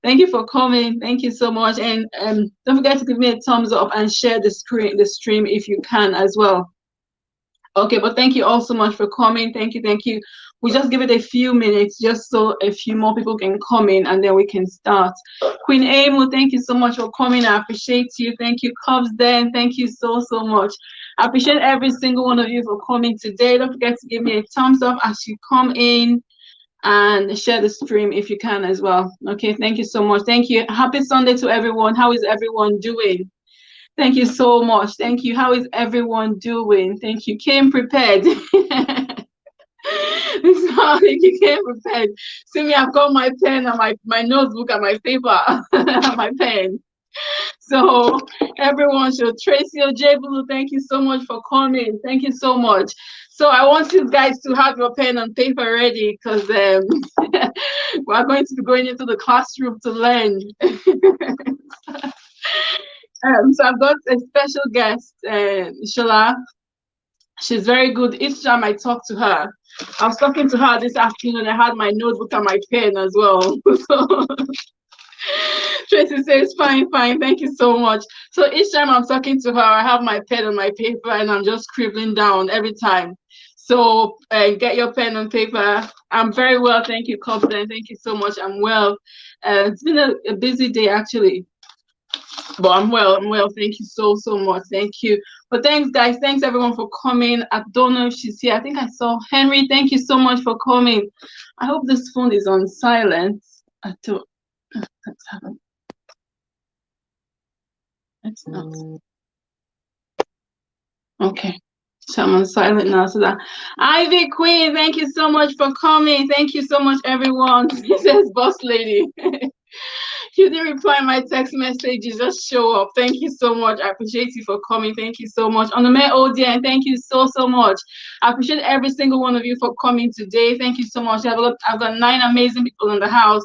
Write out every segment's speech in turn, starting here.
Thank you for coming. Thank you so much. And don't forget to give me a thumbs up and share the stream if you can as well. Okay, but thank you all so much for coming. Thank you, thank you. We just give it a few minutes just so a few more people can come in and then we can start. Queen Amo, thank you so much for coming. I appreciate you. Thank you, Cubs Den. Thank you so, so much. I appreciate every single one of you for coming today. Don't forget to give me a thumbs up as you come in and share the stream if you can as well. Okay, thank you so much. Thank you. Happy Sunday to everyone. How is everyone doing? Thank you so much. Thank you. How is everyone doing? Thank you. Came prepared. You came prepared. See me, I've got my pen and my notebook and my paper and my pen. So everyone should Tracy Ojebulu, thank you so much for coming. Thank you so much. So I want you guys to have your pen and paper ready because we're going to be going into the classroom to learn. So I've got a special guest, Sola. She's very good. Each time I talk to her, I was talking to her this afternoon. I had my notebook and my pen as well. So Tracy says, fine, fine. Thank you so much. So each time I'm talking to her, I have my pen and my paper and I'm just scribbling down every time. So get your pen and paper. I'm very well. Thank you, Confident. Thank you so much. I'm well. It's been a busy day, actually. But I'm well. Thank you so, so much. Thank you. But thanks, guys. Thanks, everyone, for coming. I don't know if she's here. I think I saw Henry. Thank you so much for coming. I hope this phone is on silent. I don't. Let's have it. It's not. Okay. So I'm on silent now. So that Ivy Queen, thank you so much for coming. Thank you so much, everyone. He says, boss lady. You didn't reply my text message. You just show up. Thank you so much. I appreciate you for coming. Thank you so much. On the May Odian, thank you so, so much. I appreciate every single one of you for coming today. Thank you so much. I've got 9 amazing people in the house.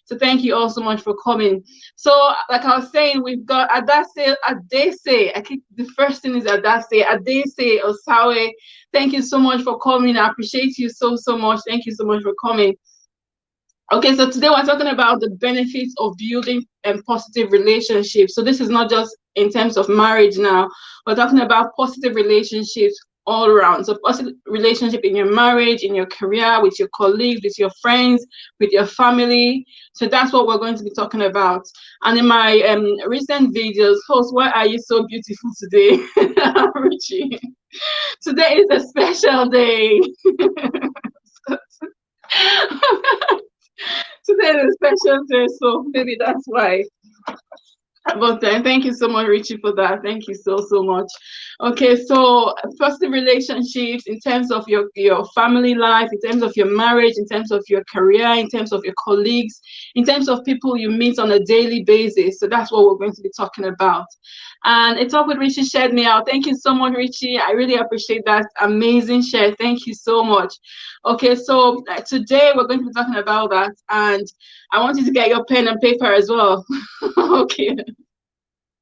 So thank you all so much for coming. So like I was saying, we've got Adase. The first thing is Adase Osawe. Thank you so much for coming. I appreciate you so, so much. Thank you so much for coming. Okay, so today we're talking about the benefits of building positive relationships. So this is not just in terms of marriage now. We're talking about positive relationships all around. So positive relationship in your marriage, in your career, with your colleagues, with your friends, with your family. So that's what we're going to be talking about. And in my recent videos, host, why are you so beautiful today? Richie. Today is a special day. Today is a special day, so maybe that's why. But thank you so much, Richie, for that. Thank you so, so much. Okay, so positive relationships in terms of your family life, in terms of your marriage, in terms of your career, in terms of your colleagues, in terms of people you meet on a daily basis. So that's what we're going to be talking about. And a talk with Richie shared me out. Thank you so much, Richie. I really appreciate that amazing share. Thank you so much. Okay, so today we're going to be talking about that. And I want you to get your pen and paper as well. Okay.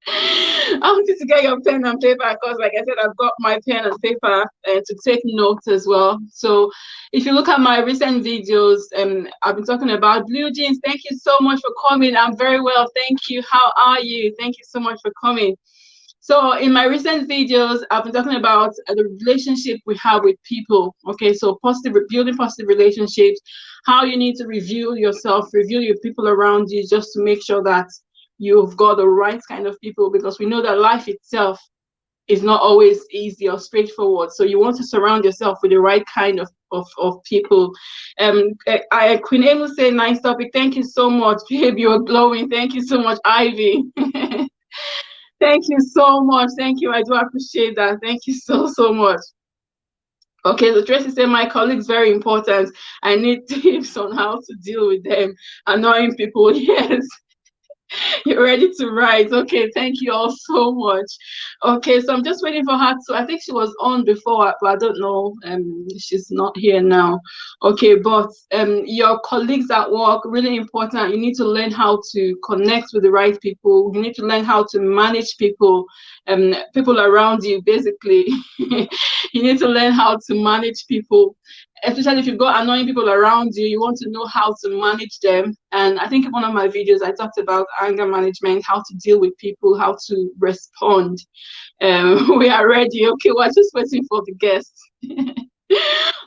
I want you to get your pen and paper because, like I said, I've got my pen and paper to take notes as well. So if you look at my recent videos, I've been talking about blue jeans. Thank you so much for coming. I'm very well. Thank you. How are you? Thank you so much for coming. So in my recent videos, I've been talking about the relationship we have with people. Okay, so building positive relationships, how you need to review yourself, review your people around you just to make sure that you've got the right kind of people, because we know that life itself is not always easy or straightforward. So you want to surround yourself with the right kind of people. Queen Amy say, nice topic. Thank you so much, babe. You're glowing. Thank you so much, Ivy. Thank you so much. Thank you. I do appreciate that. Thank you so, so much. Okay, so Tracy said, my colleagues very important. I need tips on how to deal with them. Annoying people, yes. You're ready to write. Okay, thank you all so much. Okay, so I'm just waiting for her to, I think she was on before, but I don't know. She's not here now. Okay, but your colleagues at work, really important. You need to learn how to connect with the right people. You need to learn how to manage people, people around you, basically. You need to learn how to manage people. especially if you've got annoying people around you, you want to know how to manage them. And I think in one of my videos, I talked about anger management, how to deal with people, how to respond. We are ready. Okay, we're just waiting for the guest.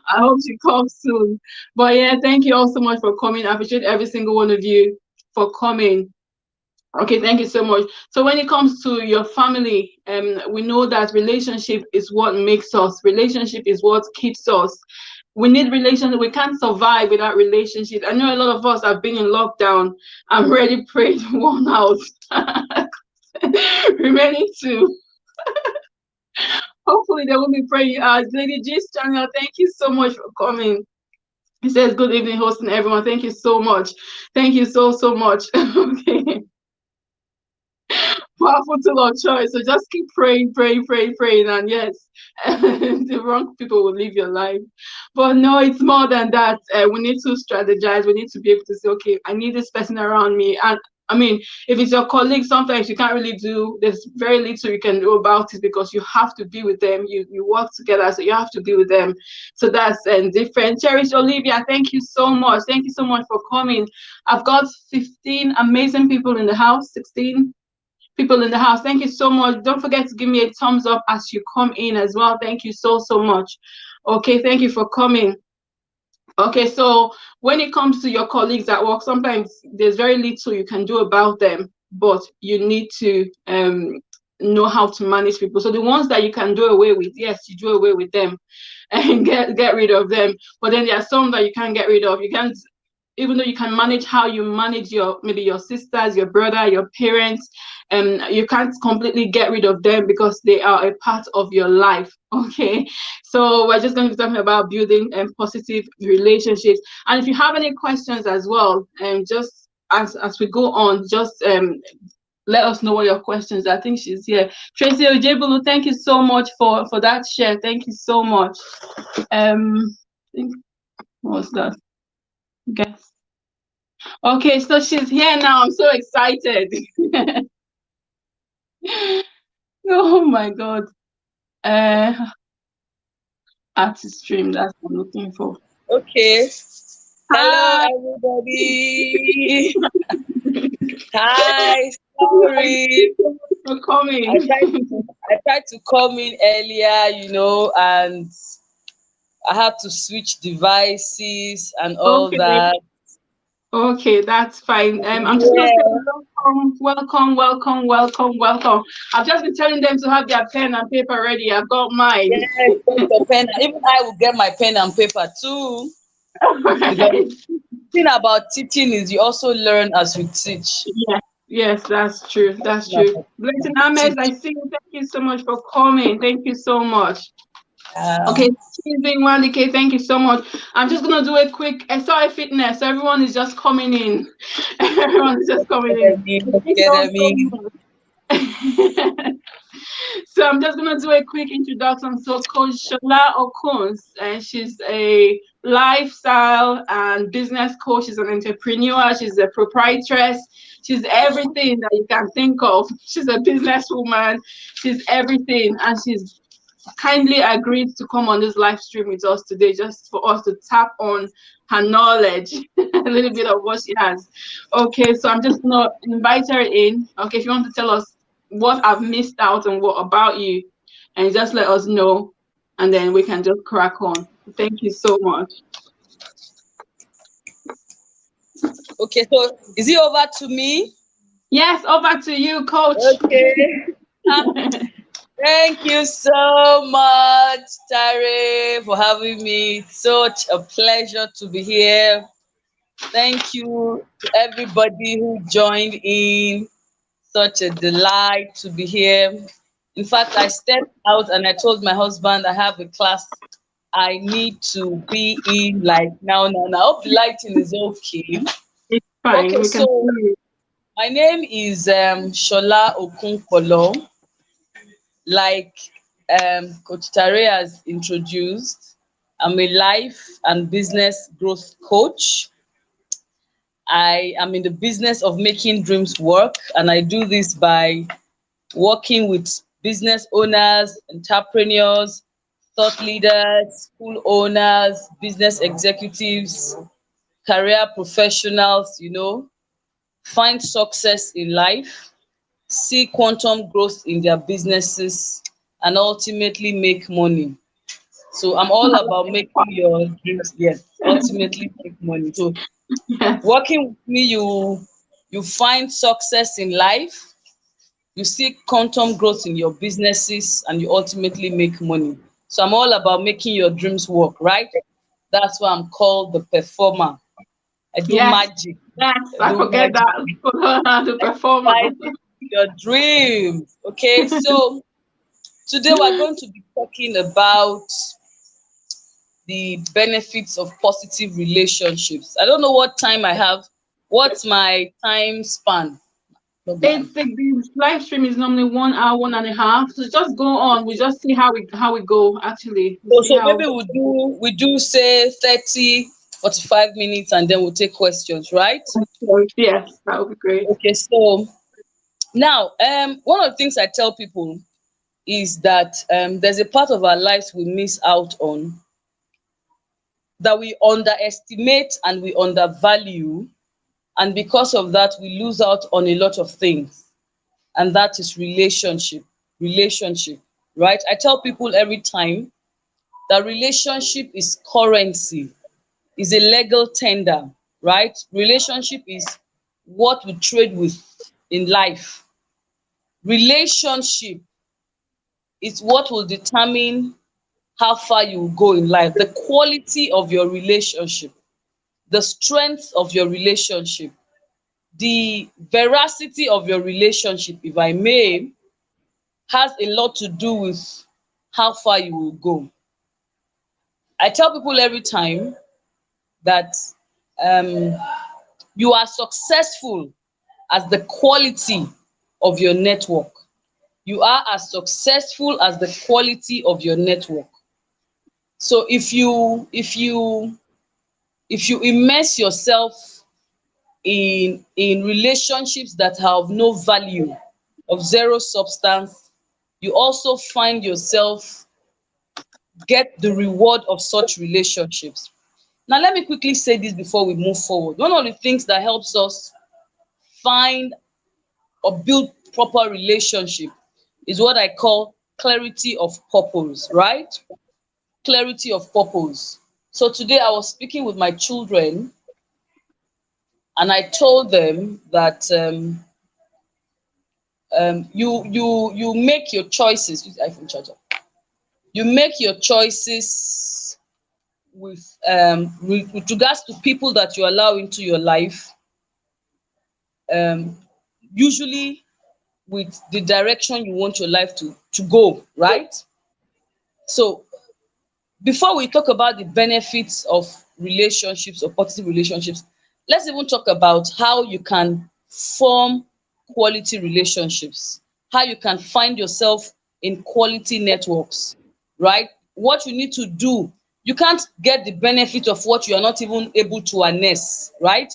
I hope she comes soon. But yeah, thank you all so much for coming. I appreciate every single one of you for coming. Okay, thank you so much. So when it comes to your family, we know that relationship is what makes us. Relationship is what keeps us. We need relationship. We can't survive without relationship. I know a lot of us have been in lockdown. I'm ready, prayed, worn out. Remaining two. Hopefully they will be praying. Lady G's channel, thank you so much for coming. He says, good evening, hosting everyone. Thank you so much. Thank you so much. Okay. Powerful tool of choice. So just keep praying, and yes, the wrong people will live your life. But no, it's more than that. We need to strategize. We need to be able to say, okay, I need this person around me. And I mean, if it's your colleague, sometimes you can't really do, there's very little you can do about it because you have to be with them. You work together, so you have to be with them. So that's different. Cherish Olivia, thank you so much. Thank you so much for coming. I've got 15 amazing people in the house, 16 people in the house. Thank you so much. Don't forget to give me a thumbs up as you come in as well. Thank you so much. Okay, thank you for coming. Okay, so when it comes to your colleagues at work, sometimes there's very little you can do about them, but you need to know how to manage people. So the ones that you can do away with, yes, you do away with them and get rid of them. But then there are some that you can't get rid of. You can't, even though you can manage how you manage maybe your sisters, your brother, your parents, you can't completely get rid of them because they are a part of your life. Okay, so we're just going to be talking about building positive relationships. And if you have any questions as well, just as we go on, just let us know what your questions are. I think she's here. Tracy Ojebulu, thank you so much for that share. Thank you so much. I think, what was that? Okay. Okay, so she's here now. I'm so excited. Oh my God. Artist stream, that's what I'm looking for. Okay. Hi. Hello, everybody. Hi. Sorry. For coming. I tried to come in earlier, and I had to switch devices and all Okay. that. Okay, that's fine. I'm just gonna say Yeah. welcome. I've just been telling them to have their pen and paper ready. I've got mine. Yes, get your pen. Even I will get my pen and paper too. Because the thing about teaching is you also learn as you teach. Yes, that's true. That's true. Blessing Ahmed, I see you. Thank you so much for coming. Thank you so much. Okay, Tuesday, Wandike, thank you so much. I'm just gonna do a quick SI fitness. Everyone is just coming in. Everyone is just coming in. Thank you all so much. So I'm just gonna do a quick introduction. So Coach Sola Okunkpolor, and she's a lifestyle and business coach. She's an entrepreneur. She's a proprietress. She's everything that you can think of. She's a businesswoman. She's everything, and she's kindly agreed to come on this live stream with us today, just for us to tap on her knowledge, a little bit of what she has. Okay, so I'm just gonna invite her in. Okay, if you want to tell us what I've missed out and what about you, and just let us know, and then we can just crack on. Thank you so much. Okay, so is it over to me? Yes, over to you, Coach. Okay. Thank you so much, Tare, for having me. Such a pleasure to be here. Thank you to everybody who joined in. Such a delight to be here. In fact, I stepped out and I told my husband I have a class I need to be in like now. I hope the lighting is okay. It's fine. Okay, We can so see you. my name is Sola Okunkpolor. Like Coach Tare has introduced, I'm a life and business growth coach. I am in the business of making dreams work, and I do this by working with business owners, entrepreneurs, thought leaders, school owners, business executives, career professionals, find success in life, see quantum growth in their businesses, and ultimately make money. So I'm all about making your dreams, yes, ultimately make money. So Yes. working with me, you find success in life, you see quantum growth in your businesses, and you ultimately make money. So I'm all about making your dreams work, right? That's why I'm called the performer. I do Yes. magic. Yes. I I do forget magic. that. People learn how to perform. Realizing your dreams. Okay, so today we're going to be talking about the benefits of positive relationships. I don't know what time I have. What's my time span? Not blind. The live stream is normally 1 hour, 1.5. So just go on. We just see how we go. Actually, we see So how. maybe we do say 30, 45 minutes and then we'll take questions, right? Yes, that would be great. Okay, so now one of the things I tell people is that there's a part of our lives we miss out on, that we underestimate and we undervalue, and because of that we lose out on a lot of things, and that is relationship, right? I tell people every time that relationship is currency, is a legal tender, right? Relationship is what we trade with in life. Relationship is what will determine how far you will go in life, the quality of your relationship, the strength of your relationship, the veracity of your relationship, if I may, has a lot to do with how far you will go. I tell people every time that um, you are successful as the quality of your network. You are as successful as the quality of your network. So if you immerse yourself in relationships that have no value, of zero substance, you also find yourself get the reward of such relationships. Now let me quickly say this before we move forward. One of the things that helps us find or build proper relationship is what I call clarity of purpose, right? Clarity of purpose. So today I was speaking with my children and I told them that you make your choices. Use the iPhone charger. You make your choices with regards to people that you allow into your life, um, usually with the direction you want your life to go, right? So before we talk about the benefits of relationships or positive relationships, let's even talk about how you can form quality relationships, how you can find yourself in quality networks, right? What you need to do. You can't get the benefit of what you are not even able to harness, right?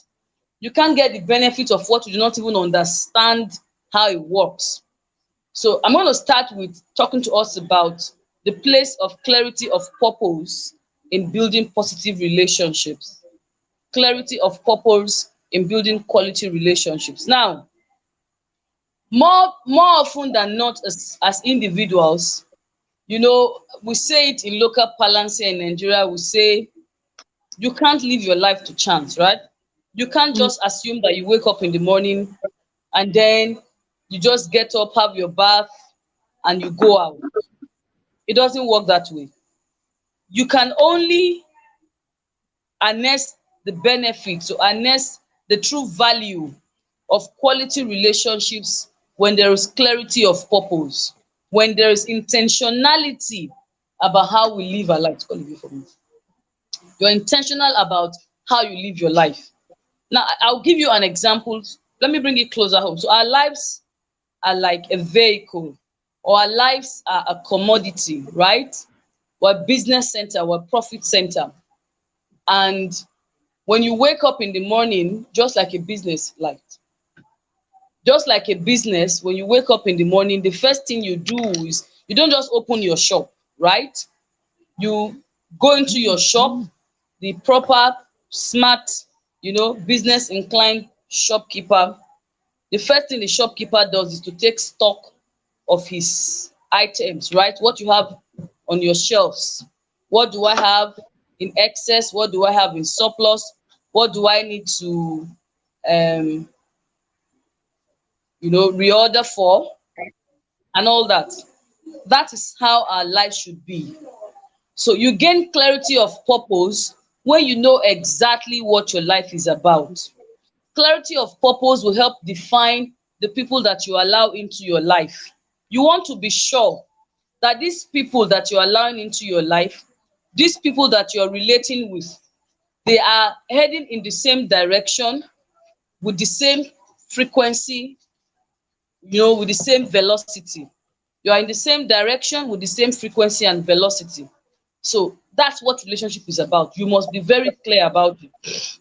You can't get the benefit of what you do not even understand how it works. So I'm going to start with talking to us about the place of clarity of purpose in building positive relationships. Clarity of purpose in building quality relationships. Now, more often than not, as individuals, we say it in local parlance here in Nigeria, we say you can't live your life to chance, right? You can't Mm. just assume that you wake up in the morning and then you just get up, have your bath, and you go out. It doesn't work that way. You can only harness the benefits, or harness the true value of quality relationships when there is clarity of purpose, when there is intentionality about how we live our life. Call it for me. You're intentional about how you live your life. Now, I'll give you an example. Let me bring it closer home. So our lives are like a vehicle, or our lives are a commodity, right? We're a business center, we're a profit center. And when you wake up in the morning, just like a business, when you wake up in the morning, the first thing you do is you don't just open your shop, right? You go into your shop, the proper, smart, business inclined shopkeeper. The first thing the shopkeeper does is to take stock of his items, right? What you have on your shelves. What do I have in excess? What do I have in surplus? What do I need to um reorder for, and all that. That is how our life should be. So you gain clarity of purpose when you know exactly what your life is about. Clarity of purpose will help define the people that you allow into your life. You want to be sure that these people that you're allowing into your life, these people that you're relating with, they are heading in the same direction, with the same frequency, with the same velocity. You are in the same direction with the same frequency and velocity. So that's what relationship is about. You must be very clear about it.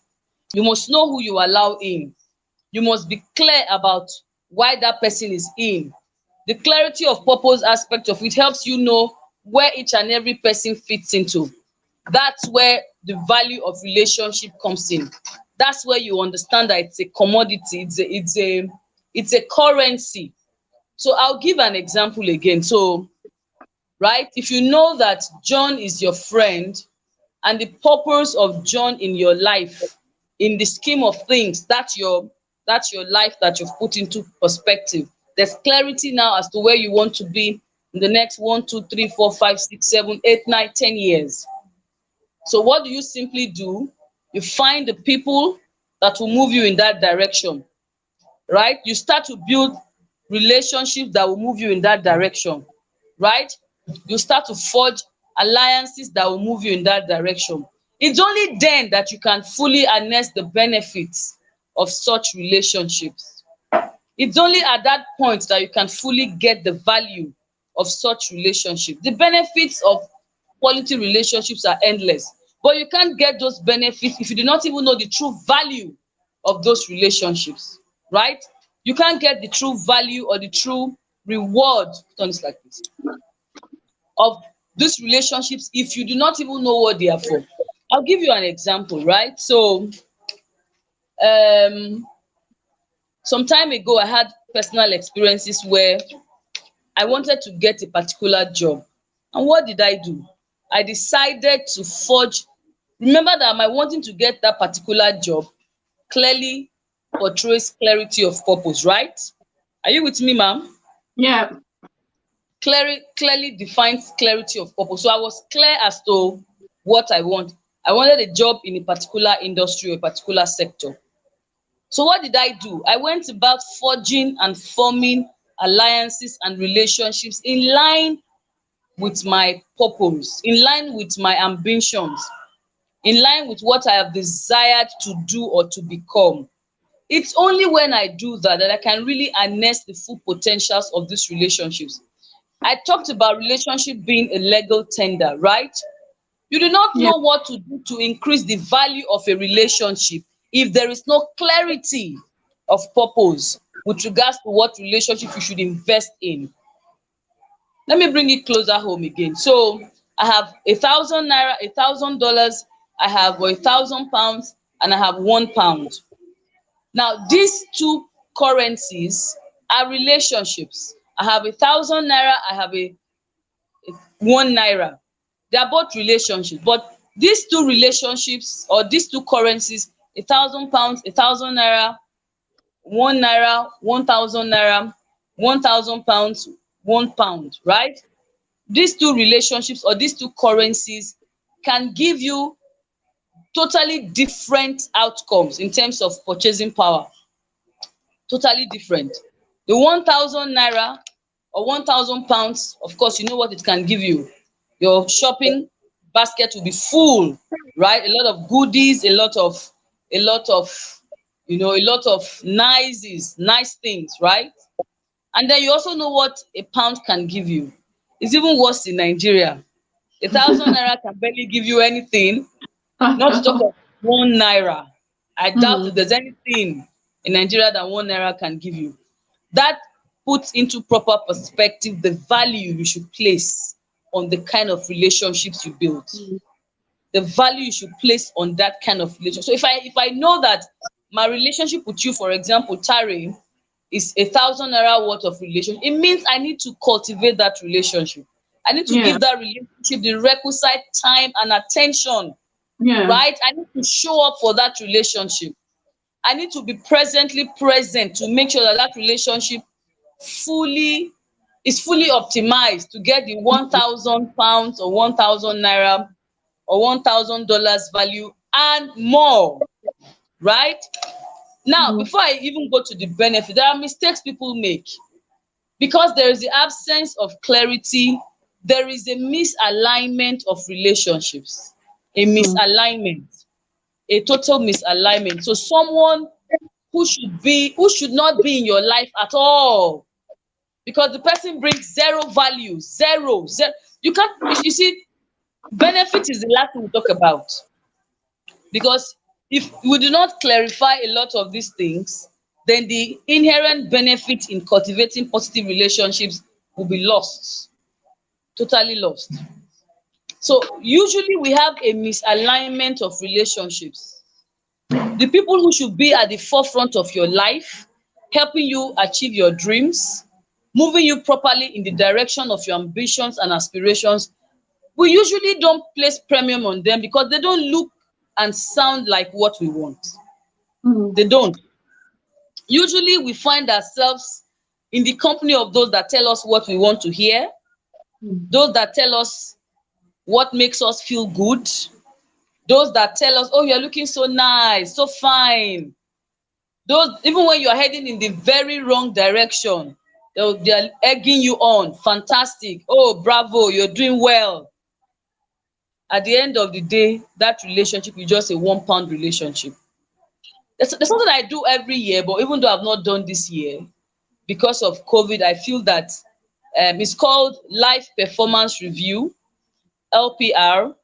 You must know who you allow in. You must be clear about why that person is in. The clarity of purpose aspect of it helps you know where each and every person fits into. That's where the value of relationship comes in. That's where you understand that it's a commodity, it's a currency. So I'll give an example again. So, right, if you know that John is your friend, and the purpose of John in your life, in the scheme of things, that's your life that you've put into perspective. There's clarity now as to where you want to be in the next 1, 2, 3, 4, 5, 6, 7, 8, 9, 10 years. So what do? You simply do, you find the people that will move you in that direction, right? You start to build relationships that will move you in that direction, right? You start to forge alliances that will move you in that direction. It's only then that you can fully harness the benefits of such relationships. It's only at that point that you can fully get the value of such relationship. The benefits of quality relationships are endless, but you can't get those benefits if you do not even know the true value of those relationships, right? You can't get the true value or the true reward, turn this like this, of these relationships if you do not even know what they are for. I'll give you an example, right? So um some time ago I had personal experiences where I wanted to get a particular job. And what did I do? I decided to forge. Remember that my wanting to get that particular job clearly portrays clarity of purpose, right? Are you with me, ma'am? Yeah. Clearly defines clarity of purpose. So I was clear as to what I want. I wanted a job in a particular industry or a particular sector. So what did I do? I went about forging and forming alliances and relationships in line with my purpose, in line with my ambitions, in line with what I have desired to do or to become. It's only when I do that that I can really harness the full potentials of these relationships. I talked about relationship being a legal tender, right? You do not Yeah. know what to do to increase the value of a relationship if there is no clarity of purpose with regards to what relationship you should invest in. Let me bring it closer home again. So I have 1,000 naira, $1,000, I have £1,000, and I have £1. Now these two currencies are relationships. I have 1,000 naira, I have a £1. They are both relationships, but these two relationships or these two currencies, £1,000, 1,000 naira, £1, 1,000 naira, £1,000, £1, right? These two relationships or these two currencies can give you totally different outcomes in terms of purchasing power. Totally different. The 1,000 naira or £1,000, of course, you know what it can give you. Your shopping basket will be full, right? A lot of goodies, a lot of nice things, right? And then you also know what a pound can give you. It's even worse in Nigeria. 1,000 naira can barely give you anything, not to talk of 1 naira. I doubt if Mm. there's anything in Nigeria that 1 naira can give you. That puts into proper perspective the value you should place on the kind of relationships you build. The value you should place on that kind of relationship. So if I know that my relationship with you, for example, Tari, is 1,000 naira worth of relation, it means I need to cultivate that relationship. I need to Yeah. give that relationship the requisite time and attention, Yeah. right? I need to show up for that relationship. I need to be presently present to make sure that that relationship fully is fully optimized to get the 1,000 pounds or 1,000 naira or $1,000 value and more, right? Now, Mhm. before I even go to the benefit, there are mistakes people make because there is the absence of clarity. There is a misalignment of relationships, a Mhm. misalignment, a total misalignment. So someone who should not be in your life at all because the person brings zero value, zero. You can't, you see, benefit is the last thing we talk about because if we do not clarify a lot of these things, then the inherent benefit in cultivating positive relationships will be lost, totally lost. So usually we have a misalignment of relationships. The people who should be at the forefront of your life, helping you achieve your dreams, moving you properly in the direction of your ambitions and aspirations, we usually don't place premium on them because they don't look and sound like what we want. Mhm. They don't. Usually we find ourselves in the company of those that tell us what we want to hear, Mhm. those that tell us what makes us feel good, those that tell us, oh, you're looking so nice, so fine. Those, even when you are heading in the very wrong direction, they are egging you on. Fantastic. Oh, bravo, you're doing well. At the end of the day, that relationship is just a £1 relationship. There's something I do every year, but even though I've not done this year, because of COVID, I feel that it's called Life Performance Review, LPR.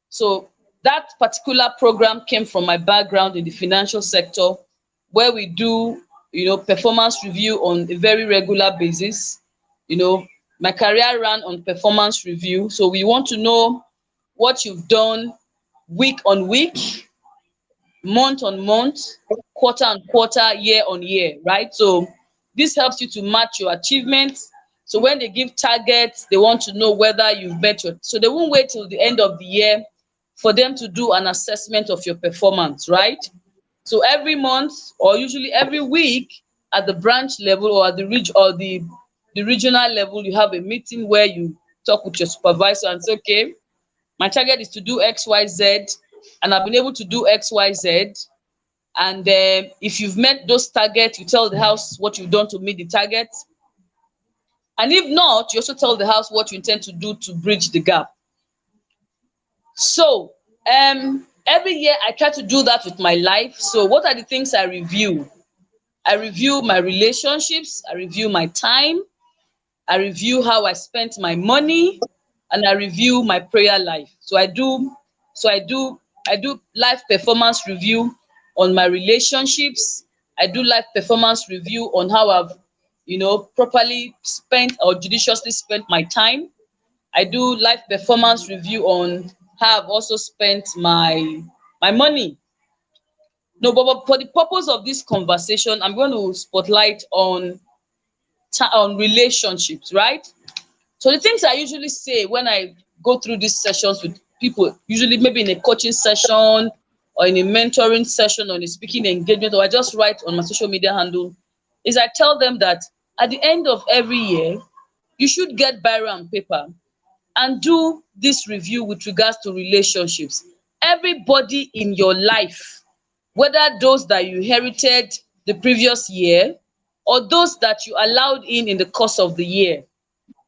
So that particular program came from my background in the financial sector, where we do, performance review on a very regular basis. My career ran on performance review. So we want to know what you've done week on week, month on month, quarter on quarter, year on year, right? So this helps you to match your achievements. So when they give targets, they want to know whether you've met your, so they won't wait till the end of the year for them to do an assessment of your performance, right? So every month or usually every week at the branch level or at the the regional level, you have a meeting where you talk with your supervisor and say, okay, my target is to do XYZ, and I've been able to do XYZ. And if you've met those targets, you tell the house what you've done to meet the target. And if not, you also tell the house what you intend to do to bridge the gap. So every year I try to do that with my life. So what are the things I review? I review my relationships, I review my time, I review how I spent my money, and I review my prayer life. So I do life performance review on my relationships. I do life performance review on how I've properly spent or judiciously spent my time. I do life performance review on how I've also spent my money. No, but for the purpose of this conversation, I'm going to spotlight on relationships, right? So the things I usually say when I go through these sessions with people, usually maybe in a coaching session or in a mentoring session or in a speaking engagement, or I just write on my social media handle, is I tell them that at the end of every year, you should get biro and paper and do this review with regards to relationships. Everybody in your life, whether those that you inherited the previous year or those that you allowed in the course of the year,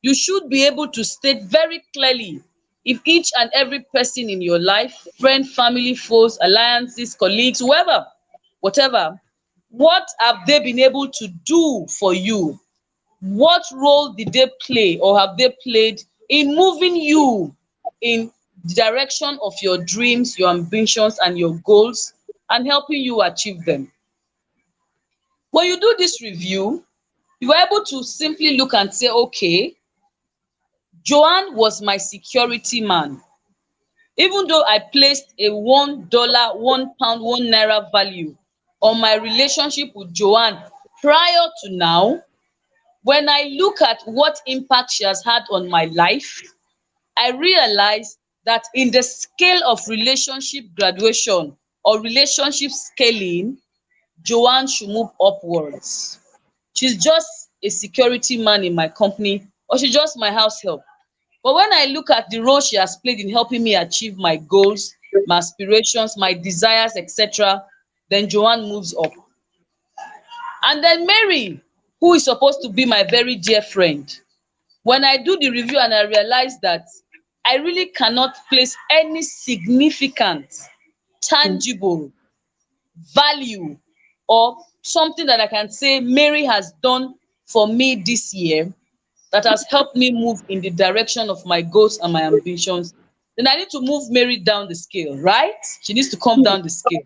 you should be able to state very clearly if each and every person in your life, friend, family, foes, alliances, colleagues, whoever, whatever, what have they been able to do for you? What role did they play or have they played in moving you in the direction of your dreams, your ambitions, and your goals, and helping you achieve them? When you do this review, you are able to simply look and say, okay, Joanne was my security man. Even though I placed a $1, £1, £1 value on my relationship with Joanne prior to now, when I look at what impact she has had on my life, I realize that in the scale of relationship graduation or relationship scaling, Joanne should move upwards. She's just a security man in my company, or she's just my house help. But when I look at the role she has played in helping me achieve my goals, my aspirations, my desires, etc., then Joanne moves up. And then Mary, who is supposed to be my very dear friend, when I do the review and I realize that I really cannot place any significant, tangible value or something that I can say Mary has done for me this year that has helped me move in the direction of my goals and my ambitions, then I need to move Mary down the scale, right? She needs to come down the scale.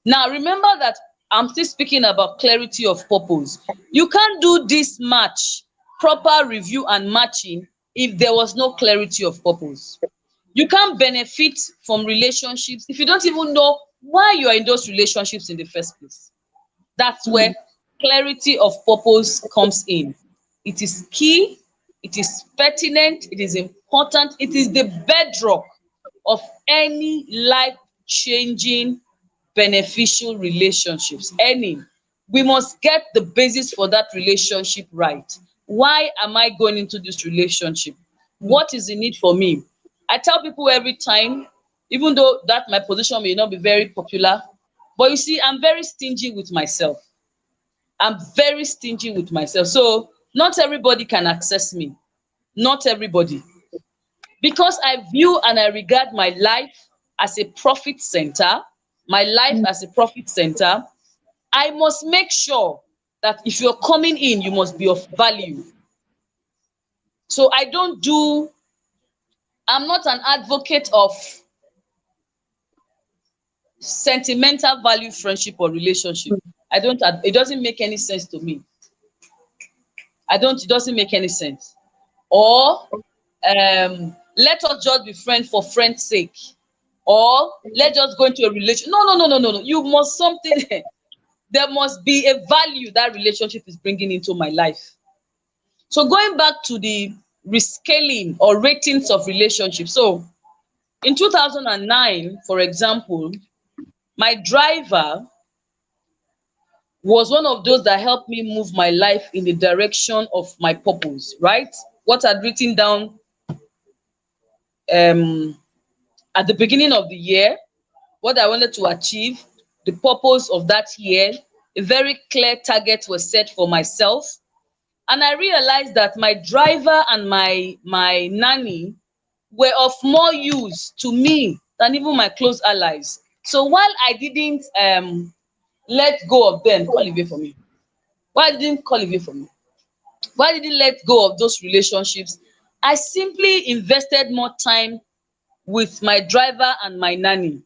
Now, remember that I'm still speaking about clarity of purpose. You can't do this match, proper review and matching, if there was no clarity of purpose. You can't benefit from relationships if you don't even know why you are in those relationships in the first place. That's where clarity of purpose comes in. It is key, it is pertinent, it is important, it is the bedrock of any life-changing, beneficial relationships. Any. We must get the basis for that relationship right. Why am I going into this relationship? What is the need for me? I tell people every time, even though that my position may not be very popular, but you see, I'm very stingy with myself. I'm very stingy with myself. So not everybody can access me. Not everybody. Because I view and I regard my life as a profit center, my life as a profit center, I must make sure that if you're coming in, you must be of value. So I'm not an advocate of sentimental value friendship or relationship. It doesn't make any sense to me. It doesn't make any sense. Or let us just be friends for friend's sake. Or let's just go into a relation. No, no, no, no, no, no. You must something. There must be a value that relationship is bringing into my life. So going back to the rescaling or ratings of relationships. So in 2009, for example, my driver was one of those that helped me move my life in the direction of my purpose, right? What I'd written down at the beginning of the year, what I wanted to achieve, the purpose of that year, a very clear target was set for myself. And I realized that my driver and my nanny were of more use to me than even my close allies. So while I didn't let go of them, call away for me. Why I didn't call away for me? Why I didn't let go of those relationships? I simply invested more time with my driver and my nanny.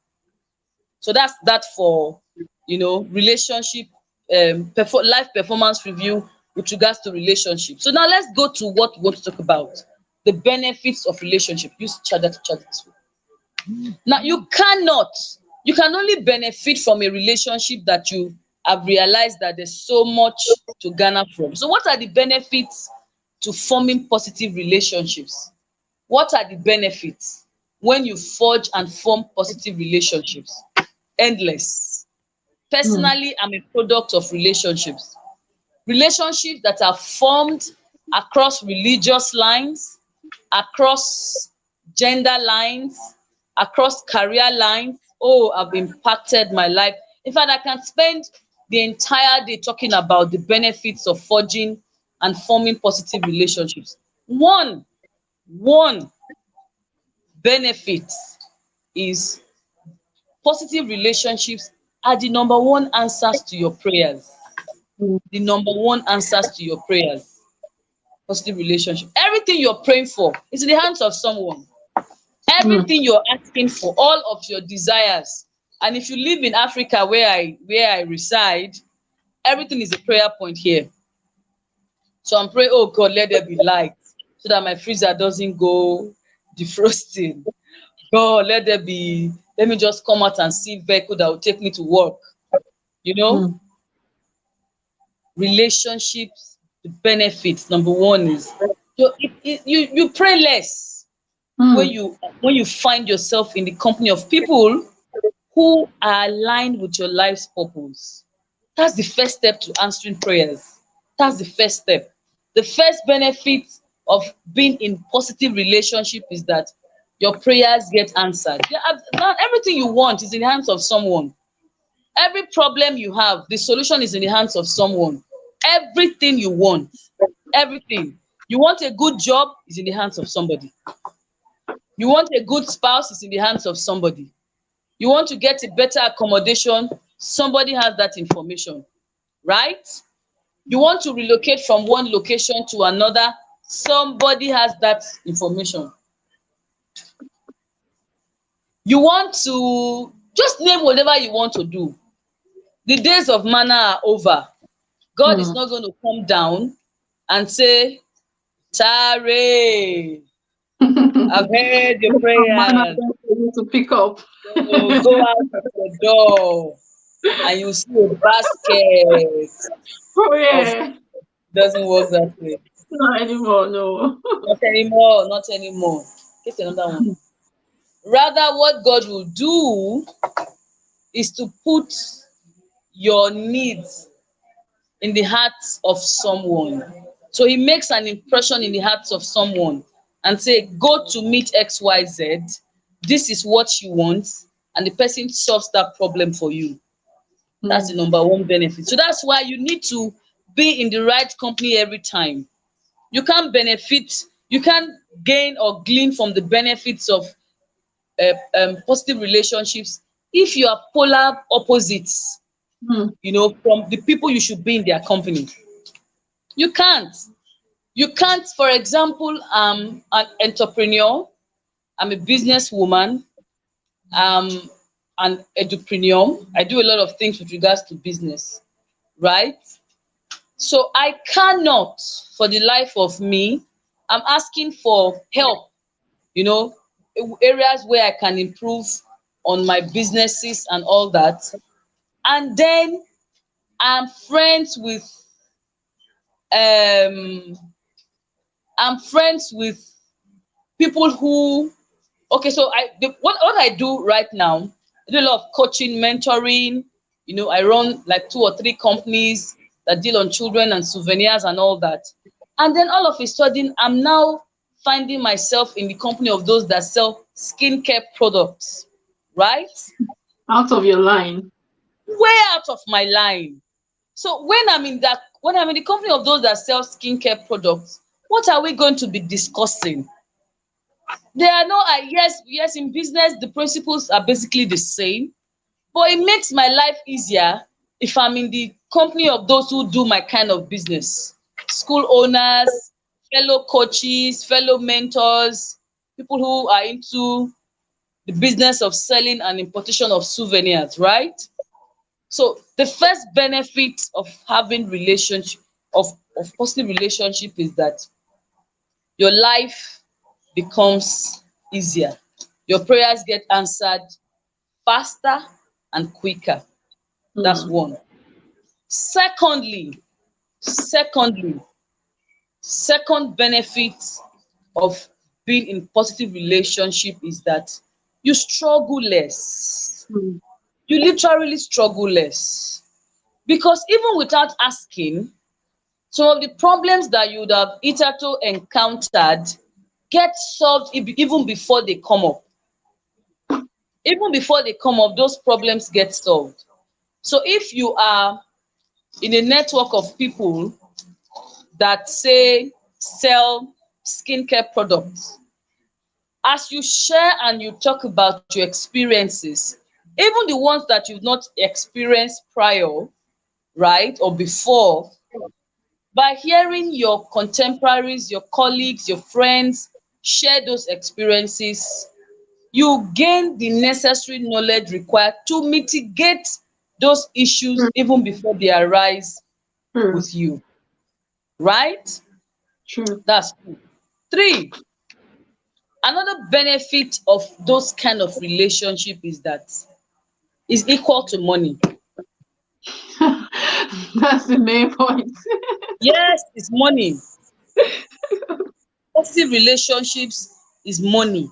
So that's that for relationship life performance review with regards to relationship. So now let's go to what we want to talk about, the benefits of relationship. Use charger to charge this one. Now you can only benefit from a relationship that you have realized that there's so much to garner from. So what are the benefits to forming positive relationships? What are the benefits when you forge and form positive relationships? Endless. Personally, I'm a product of relationships. Relationships that are formed across religious lines, across gender lines, across career lines. Oh, have impacted my life. In fact, I can spend the entire day talking about the benefits of forging and forming positive relationships. One benefit is positive relationships are the number one answers to your prayers. The number one answers to your prayers. Positive relationship. Everything you're praying for is in the hands of someone. Everything you're asking for, all of your desires. And if you live in Africa where I reside, everything is a prayer point here. So I'm praying, oh God, let there be light. so that my freezer doesn't go defrosting. God, let me just come out and see vehicle that will take me to work. You know, Mm. relationships, the benefits. Number one is you pray less when Mm. you find yourself in the company of people who are aligned with your life's purpose. That's the first step to answering prayers. That's the first step. The first benefit of being in positive relationship is that your prayers get answered. Yeah, now everything you want is in the hands of someone. Every problem you have, the solution is in the hands of someone. Everything you want, everything. You want a good job, is in the hands of somebody. You want a good spouse, is in the hands of somebody. You want to get a better accommodation, somebody has that information, right? You want to relocate from one location to another, somebody has that information. You want to just name whatever you want to do. The days of manna are over. God is Mm. not going to come down and say, Tare, I've heard your Man, prayers. for you to pick up. So go out of the door and you see a basket Oh of, yeah. doesn't work that way. Not anymore, no. Not anymore, not anymore. Get another one. Rather, what God will do is to put your needs in the hearts of someone. So he makes an impression in the hearts of someone and say, go to meet XYZ. This is what you want. And the person solves that problem for you. That's the Mm. number one benefit. So that's why you need to be in the right company every time. You can't benefit, you can't gain or glean from the benefits of positive relationships if you are polar opposites, Mm. from the people you should be in their company. You can't. You can't, for example, I'm an entrepreneur, I'm a businesswoman, I'm an entrepreneur. I do a lot of things with regards to business, right? So I cannot, for the life of me, I'm asking for help, you know, areas where I can improve on my businesses and all that. And then I'm friends with um I'm friends with people who, okay, so what I do right now, I do a lot of coaching, mentoring. I run like two or three companies that deal on children and souvenirs and all that. And then all of a sudden, I'm now finding myself in the company of those that sell skincare products, right? Out of your line. Way out of my line. So when I'm in the company of those that sell skincare products, what are we going to be discussing? There are no, yes, in business, the principles are basically the same, but it makes my life easier if I'm in the company of those who do my kind of business. School owners, fellow coaches, fellow mentors, people who are into the business of selling and importation of souvenirs, right? So the first benefit of having relationship of positive relationship is that your life becomes easier. Your prayers get answered faster and quicker. That's Mm. one. Secondly, secondly, second benefit of being in positive relationship is that you struggle less. Mm. You literally struggle less. Because even without asking, some of the problems that you would have hitherto encountered get solved even before they come up. Even before they come up, those problems get solved. So if you are in a network of people that say sell skincare products, as you share and you talk about your experiences, even the ones that you've not experienced prior, right, or before, by hearing your contemporaries, your colleagues, your friends share those experiences, you gain the necessary knowledge required to mitigate those issues Mm. even before they arise True. with you, right? True. That's cool. Three, another benefit of those kind of relationship is that is equal to money. That's the main point. Yes, it's money. Positive relationships is money.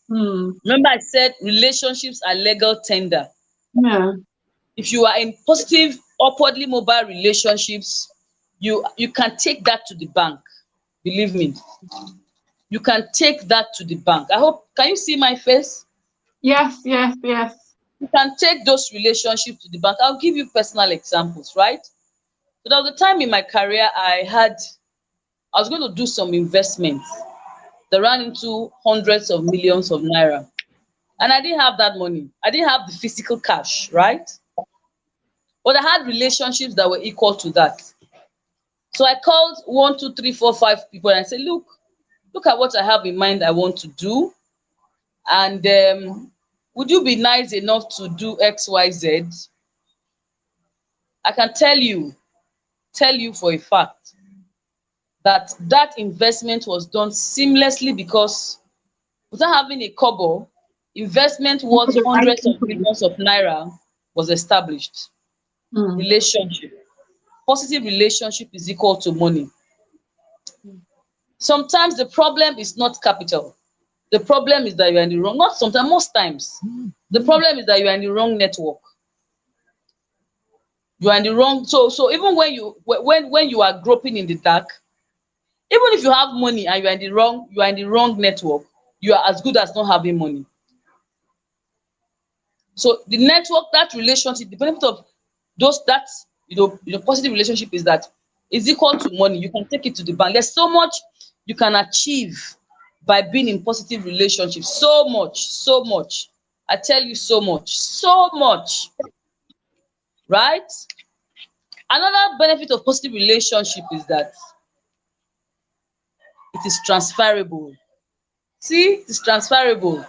Hmm. Remember I said relationships are legal tender. Yeah. If you are in positive, upwardly mobile relationships, you can take that to the bank. Believe me, you can take that to the bank. I hope, can you see my face? Yes, yes, yes. You can take those relationships to the bank. I'll give you personal examples, right? So there was a time in my career I was going to do some investments that ran into hundreds of millions of naira. And I didn't have that money. I didn't have the physical cash, right? But I had relationships that were equal to that. So I called one, two, three, four, five people and I said, look at what I have in mind I want to do. And would you be nice enough to do XYZ? I can tell you for a fact that that investment was done seamlessly because without having a kobo, investment You know worth the right hundreds of people. millions of naira was established. Hmm. Relationship. Positive relationship is equal to money. Sometimes the problem is not capital. The problem is that you are in the wrong, not sometimes, most times. The problem is that you are in the wrong network. You are in the wrong, so even when you are groping in the dark, even if you have money and you are in the wrong network, you are as good as not having money. So the network, that relationship, the benefit of those that positive relationship is that is equal to money. You can take it to the bank. There's so much you can achieve by being in positive relationships. So much, so much. I tell you, so much, so much, right? Another benefit of positive relationship is that it is transferable. See, it is transferable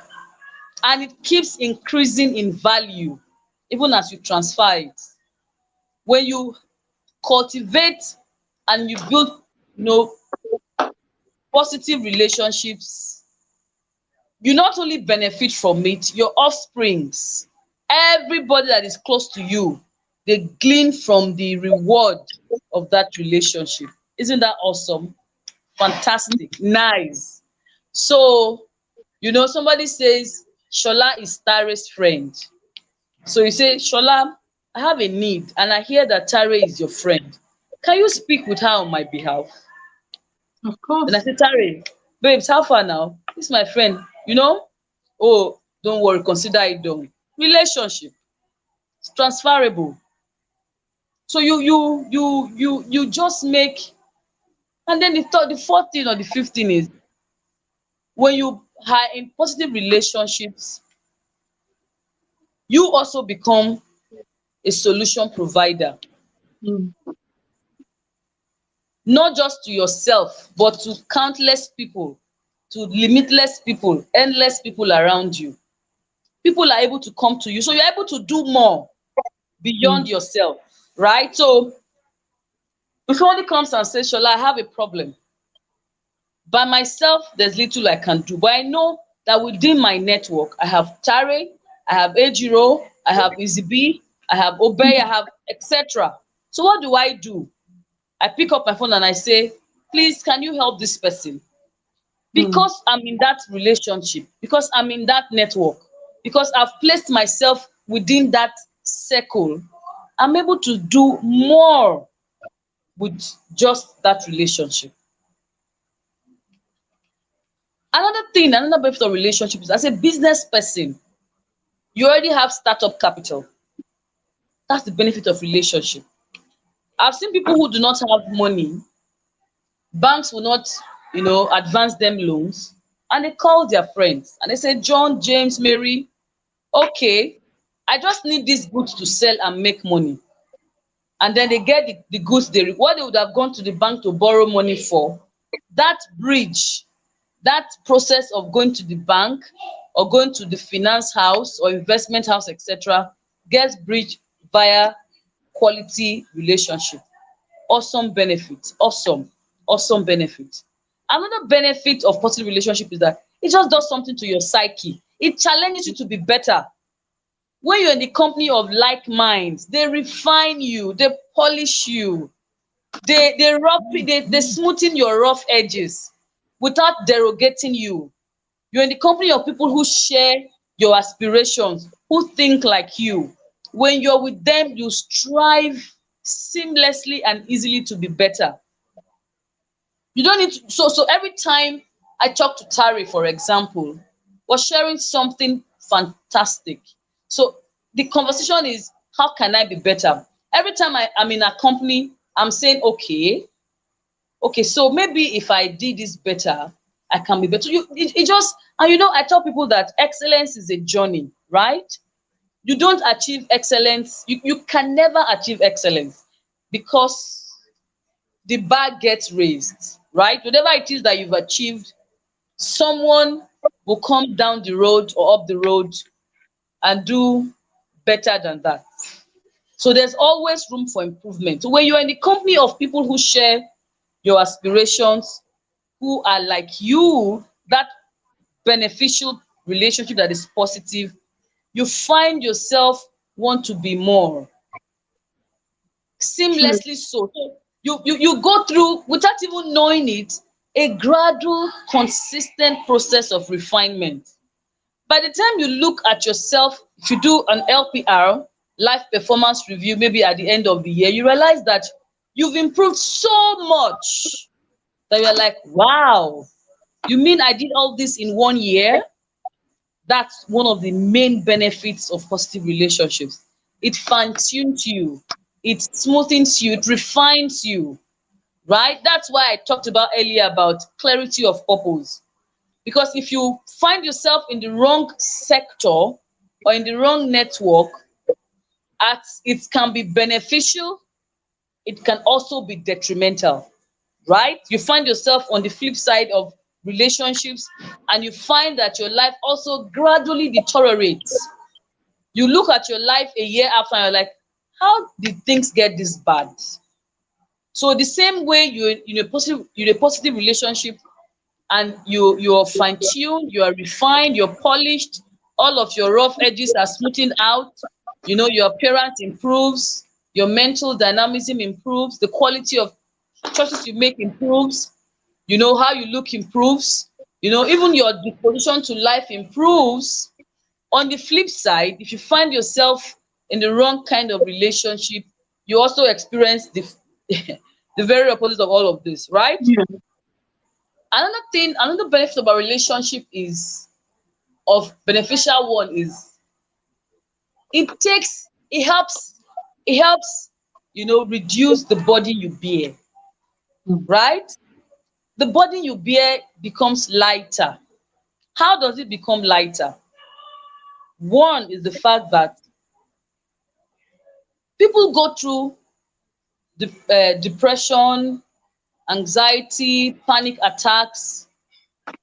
and it keeps increasing in value even as you transfer it. When you cultivate and you build you know positive relationships, you not only benefit from it, your offsprings, everybody that is close to you, they glean from the reward of that relationship. Isn't that awesome? Fantastic, nice. So somebody says Shola is Tare's friend. So you say, Shola, I have a need and I hear that Tare is your friend. Can you speak with her on my behalf? Of Then I course. say, Tare, babes, how far now? This is my friend, Oh, don't worry, consider it done. Relationship, it's transferable. So you just make, and then the fourth thing or the fifth thing is when you are in positive relationships, you also become a solution provider, Hmm. not just to yourself, but to countless people, to limitless people, endless people around you. People are able to come to you. So you're able to do more Hmm. beyond yourself, right? So if somebody comes and says, Shola, I have a problem. By myself, there's little I can do. But I know that within my network, I have Tare, I have Ejiro, I have Izibi, I have Obey, I have etc. So what do? I pick up my phone and I say, please, can you help this person? Hmm. Because I'm in that relationship, because I'm in that network, because I've placed myself within that circle, I'm able to do more with just that relationship. Another benefit of relationship is as a business person, you already have startup capital. That's the benefit of relationship. I've seen people who do not have money, banks will not, advance them loans, and they call their friends and they say, John, James, Mary, okay, I just need these goods to sell and make money. And then they get the goods, what they would have gone to the bank to borrow money for, that bridge, that process of going to the bank or going to the finance house or investment house, etc., gets bridged via quality relationship. Awesome benefit, awesome benefit. Another benefit of positive relationship is that it just does something to your psyche. It challenges you to be better. When you're in the company of like minds, they refine you, they polish you, they smoothen your rough edges without derogating you. You're in the company of people who share your aspirations, who think like you. When you're with them, you strive seamlessly and easily to be better. You don't need to, so every time I talk to Tari, for example, we're sharing something fantastic. So the conversation is, how can I be better? Every time I'm in a company, I'm saying, okay, so maybe if I did this better, I can be better. It just, and I tell people that excellence is a journey, right? You don't achieve excellence, you can never achieve excellence because the bar gets raised, right? Whatever it is that you've achieved, someone will come down the road or up the road and do better than that. So there's always room for improvement. So when you're in the company of people who share your aspirations, who are like you, that beneficial relationship that is positive, you find yourself want to be more True. seamlessly. So you go through, without even knowing it, a gradual consistent process of refinement. By the time you look at yourself, if you do an LPR, life performance review, maybe at the end of the year, you realize that you've improved so much that you're like, wow, you mean I did all this in 1 year? That's one of the main benefits of positive relationships. It fine-tunes you, it smoothens you, it refines you, right? That's why I talked about earlier about clarity of purpose. Because if you find yourself in the wrong sector or in the wrong network, it can be beneficial, it can also be detrimental, right? You find yourself on the flip side of relationships and you find that your life also gradually deteriorates. You look at your life a year after and you're like, how did things get this bad? So the same way you're in a positive relationship and you're fine-tuned, you are refined, you're polished, all of your rough edges are smoothened out, your appearance improves, your mental dynamism improves, the quality of choices you make improves, how you look improves, even your disposition to life improves. On the flip side, if you find yourself in the wrong kind of relationship, you also experience the the very opposite of all of this, right? Yeah. Another benefit of a relationship is of beneficial one is it helps reduce the burden you bear, Mm. right? The burden you bear becomes lighter. How does it become lighter? One is the fact that people go through depression, anxiety, panic attacks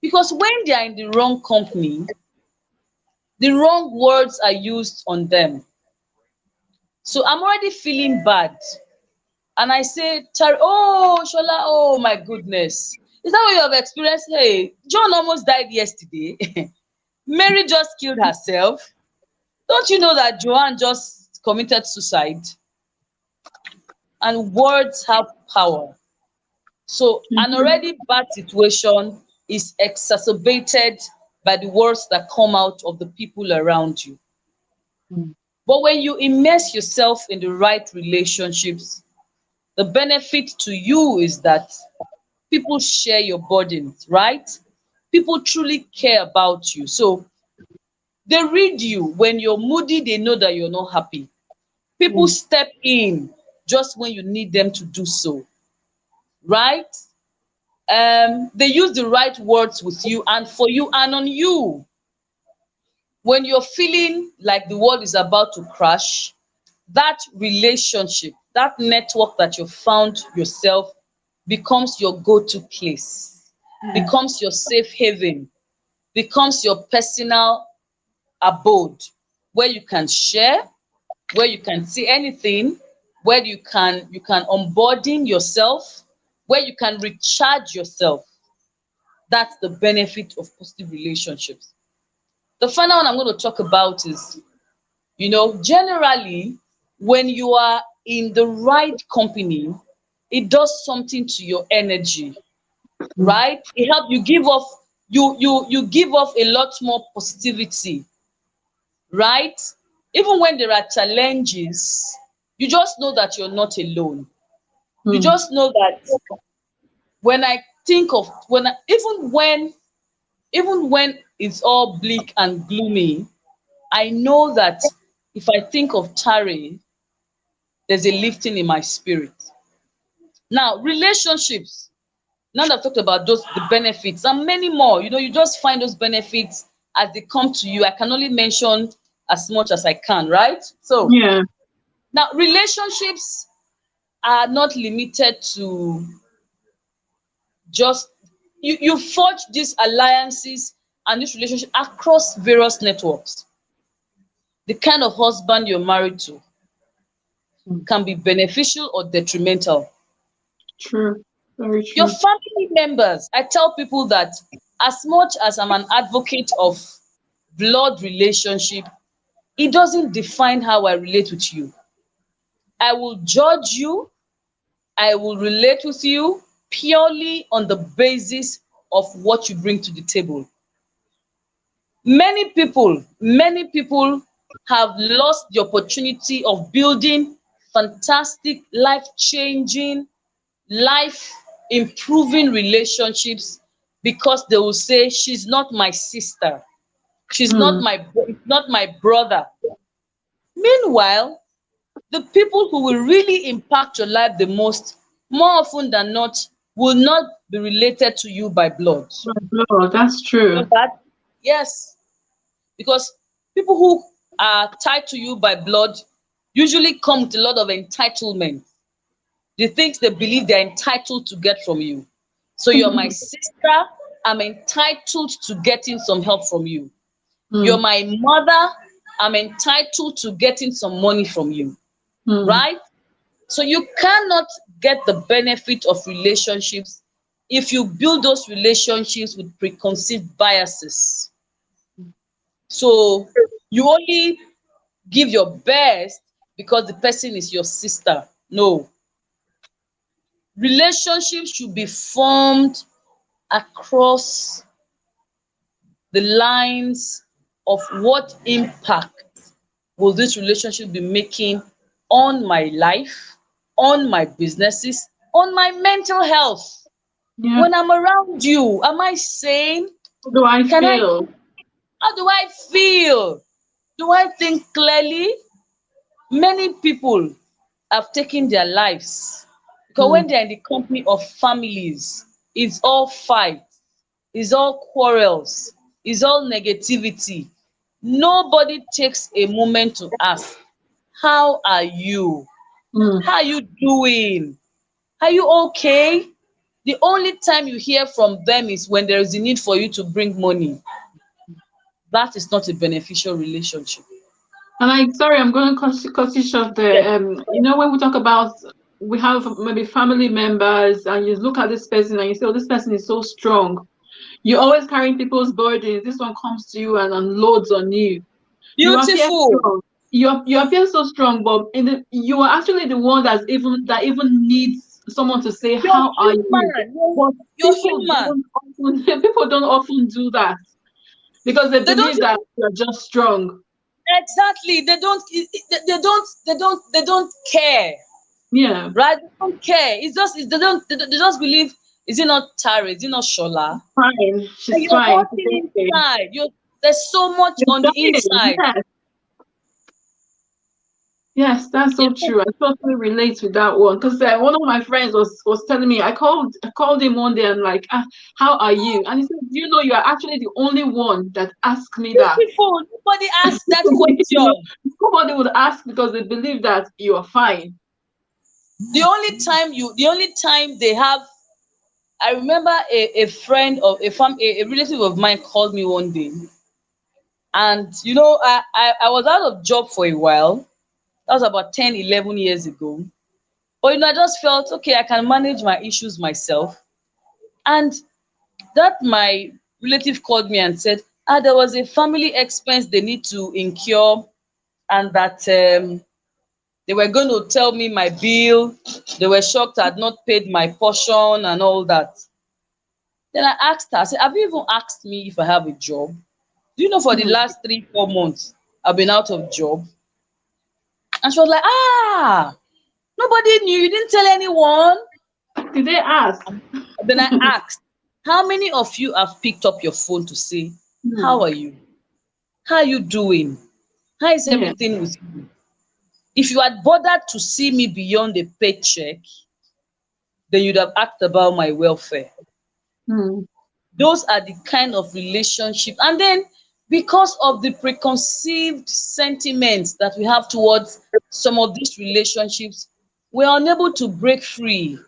because when they are in the wrong company, the wrong words are used on them. So I'm already feeling bad. And I say, oh, Shola, oh my goodness. Is that what you have experienced? Hey, John almost died yesterday. Mary just killed herself. Don't you know that Joanne just committed suicide? And words have power. So an Mhm. already bad situation is exacerbated by the words that come out of the people around you. Mm. But when you immerse yourself in the right relationships, the benefit to you is that people share your burdens, right? People truly care about you. So they read you. When you're moody, they know that you're not happy. People Mm. step in just when you need them to do so, right? They use the right words with you and for you and on you. When you're feeling like the world is about to crash, that relationship, that network that you found yourself becomes your go-to place, Mm. becomes your safe haven, becomes your personal abode where you can share, where you can see anything, where you can unburden yourself, where you can recharge yourself. That's the benefit of positive relationships. The final one I'm going to talk about is, generally, when you are in the right company, it does something to your energy, Mm. right? It helps you give off, you give off a lot more positivity, right? Even when there are challenges, you just know that you're not alone. You Mm. just know that when I think of when I, even when it's all bleak and gloomy, I know that if I think of Tare, there's a lifting in my spirit. Now, relationships. Now that I've talked about those the benefits and many more, you just find those benefits as they come to you. I can only mention as much as I can, right? So Yeah. now relationships are not limited to just you forge these alliances and this relationship across various networks. The kind of husband you're married to Mm. can be beneficial or detrimental. True. Very Your true. family members, I tell people that as much as I'm an advocate of blood relationship, it doesn't define how I relate with you. I will judge you, I will relate with you purely on the basis of what you bring to the table. Many people have lost the opportunity of building fantastic, life-changing, life improving relationships because they will say she's not my sister, she's Mm. not my brother. Meanwhile, the people who will really impact your life the most, more often than not, will not be related to you by blood. Oh, that's You know true. that? Yes, because people who are tied to you by blood usually come with a lot of entitlement, the things they believe they're entitled to get from you. So you're my sister, I'm entitled to getting some help from you. You're Mm. my mother, I'm entitled to getting some money from you, Mm. right? So you cannot get the benefit of relationships if you build those relationships with preconceived biases. So you only give your best because the person is your sister. No. Relationships should be formed across the lines of what impact will this relationship be making on my life, on my businesses, on my mental health. Yeah. When I'm around you, am I sane? How do I Can I, feel? how do I feel? Do I think clearly? Many people have taken their lives because when Mm. they're in the company of families, it's all fight, it's all quarrels, it's all negativity. Nobody takes a moment to ask, how are you? Mm. How are you doing? Are you okay? The only time you hear from them is when there is a need for you to bring money. That is not a beneficial relationship. And sorry, I'm going to cut you short Yes. there. When we talk about we have maybe family members, and you look at this person and you say, "Oh, this person is so strong." You're always carrying people's burdens. This one comes to you and unloads on you. You appear Beautiful. strong. You appear so strong, but you are actually the one that even needs someone to say, You're "How are you?" human. You're, But you're human. people don't often do that because they They don't believe that you're just strong. exactly. They don't. They don't care. Yeah, Right? They don't care. It's just they don't. They just believe. Is it not Tara? Is it not Shola? fine. And She's you're fine. She's hurting okay. inside. There's so much You're on the dying. inside. Yes. Yes, that's You so know, true. I totally relate with that one because one of my friends was telling me. I called him one day and like, how are you? And he said, "Do you know you are actually the only one that asked me that." beautiful. Nobody asks that You know, question. nobody would ask because they believe that you are fine. The only time they have. I remember a friend of a relative of mine called me one day, and I was out of job for a while. That was about 10, 11 years ago. But I just felt okay, I can manage my issues myself. And that my relative called me and said, there was a family expense they need to incur, and that they were going to tell me my bill. They were shocked I had not paid my portion and all that. Then I asked her, I said, have you even asked me if I have a job? Do you know for the Mm. last 3, 4 months I've been out of job? And she was like, nobody knew, you didn't tell anyone. Did they ask? Then I asked, how many of you have picked up your phone to say, how Mm. are you? How are you doing? How is Yeah. everything with you? If you had bothered to see me beyond a paycheck, then you'd have asked about my welfare. Mm. Those are the kind of relationship. And then because of the preconceived sentiments that we have towards some of these relationships, we're unable to break free,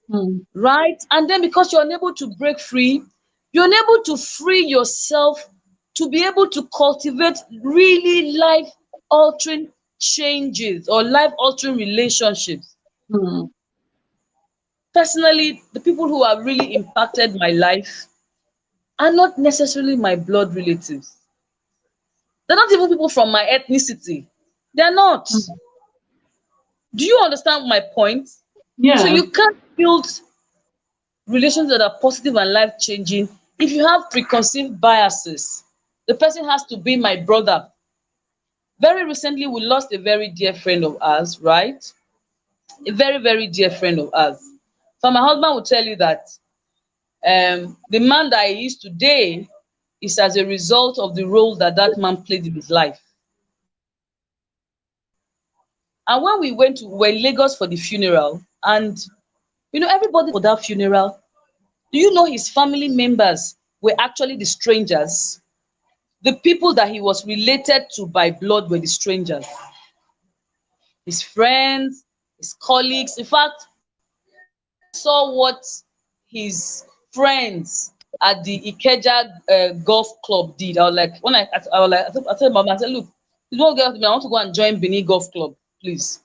Mm. right? And then because you're unable to break free, you're unable to free yourself to be able to cultivate really life altering changes or life altering relationships. Mm. Personally, the people who have really impacted my life are not necessarily my blood relatives. They're not even people from my ethnicity. They're not. Mm. Do you understand my point? So Yeah. you can't build relations that are positive and life changing if you have preconceived biases. The person has to be my brother. Very recently, we lost a very dear friend of ours, right? A very, very dear friend of ours. So my husband will tell you that the man that he is today is as a result of the role that that man played in his life. And when we're in Lagos for the funeral, and everybody for that funeral, do you know his family members were actually the strangers? The people that he was related to by blood were the strangers. His friends, his colleagues. In fact, when I saw what his friends at the Ikeja golf club did, I was like, I told mama, I said, look, this one girl, I want to go and join Benin Golf Club, please.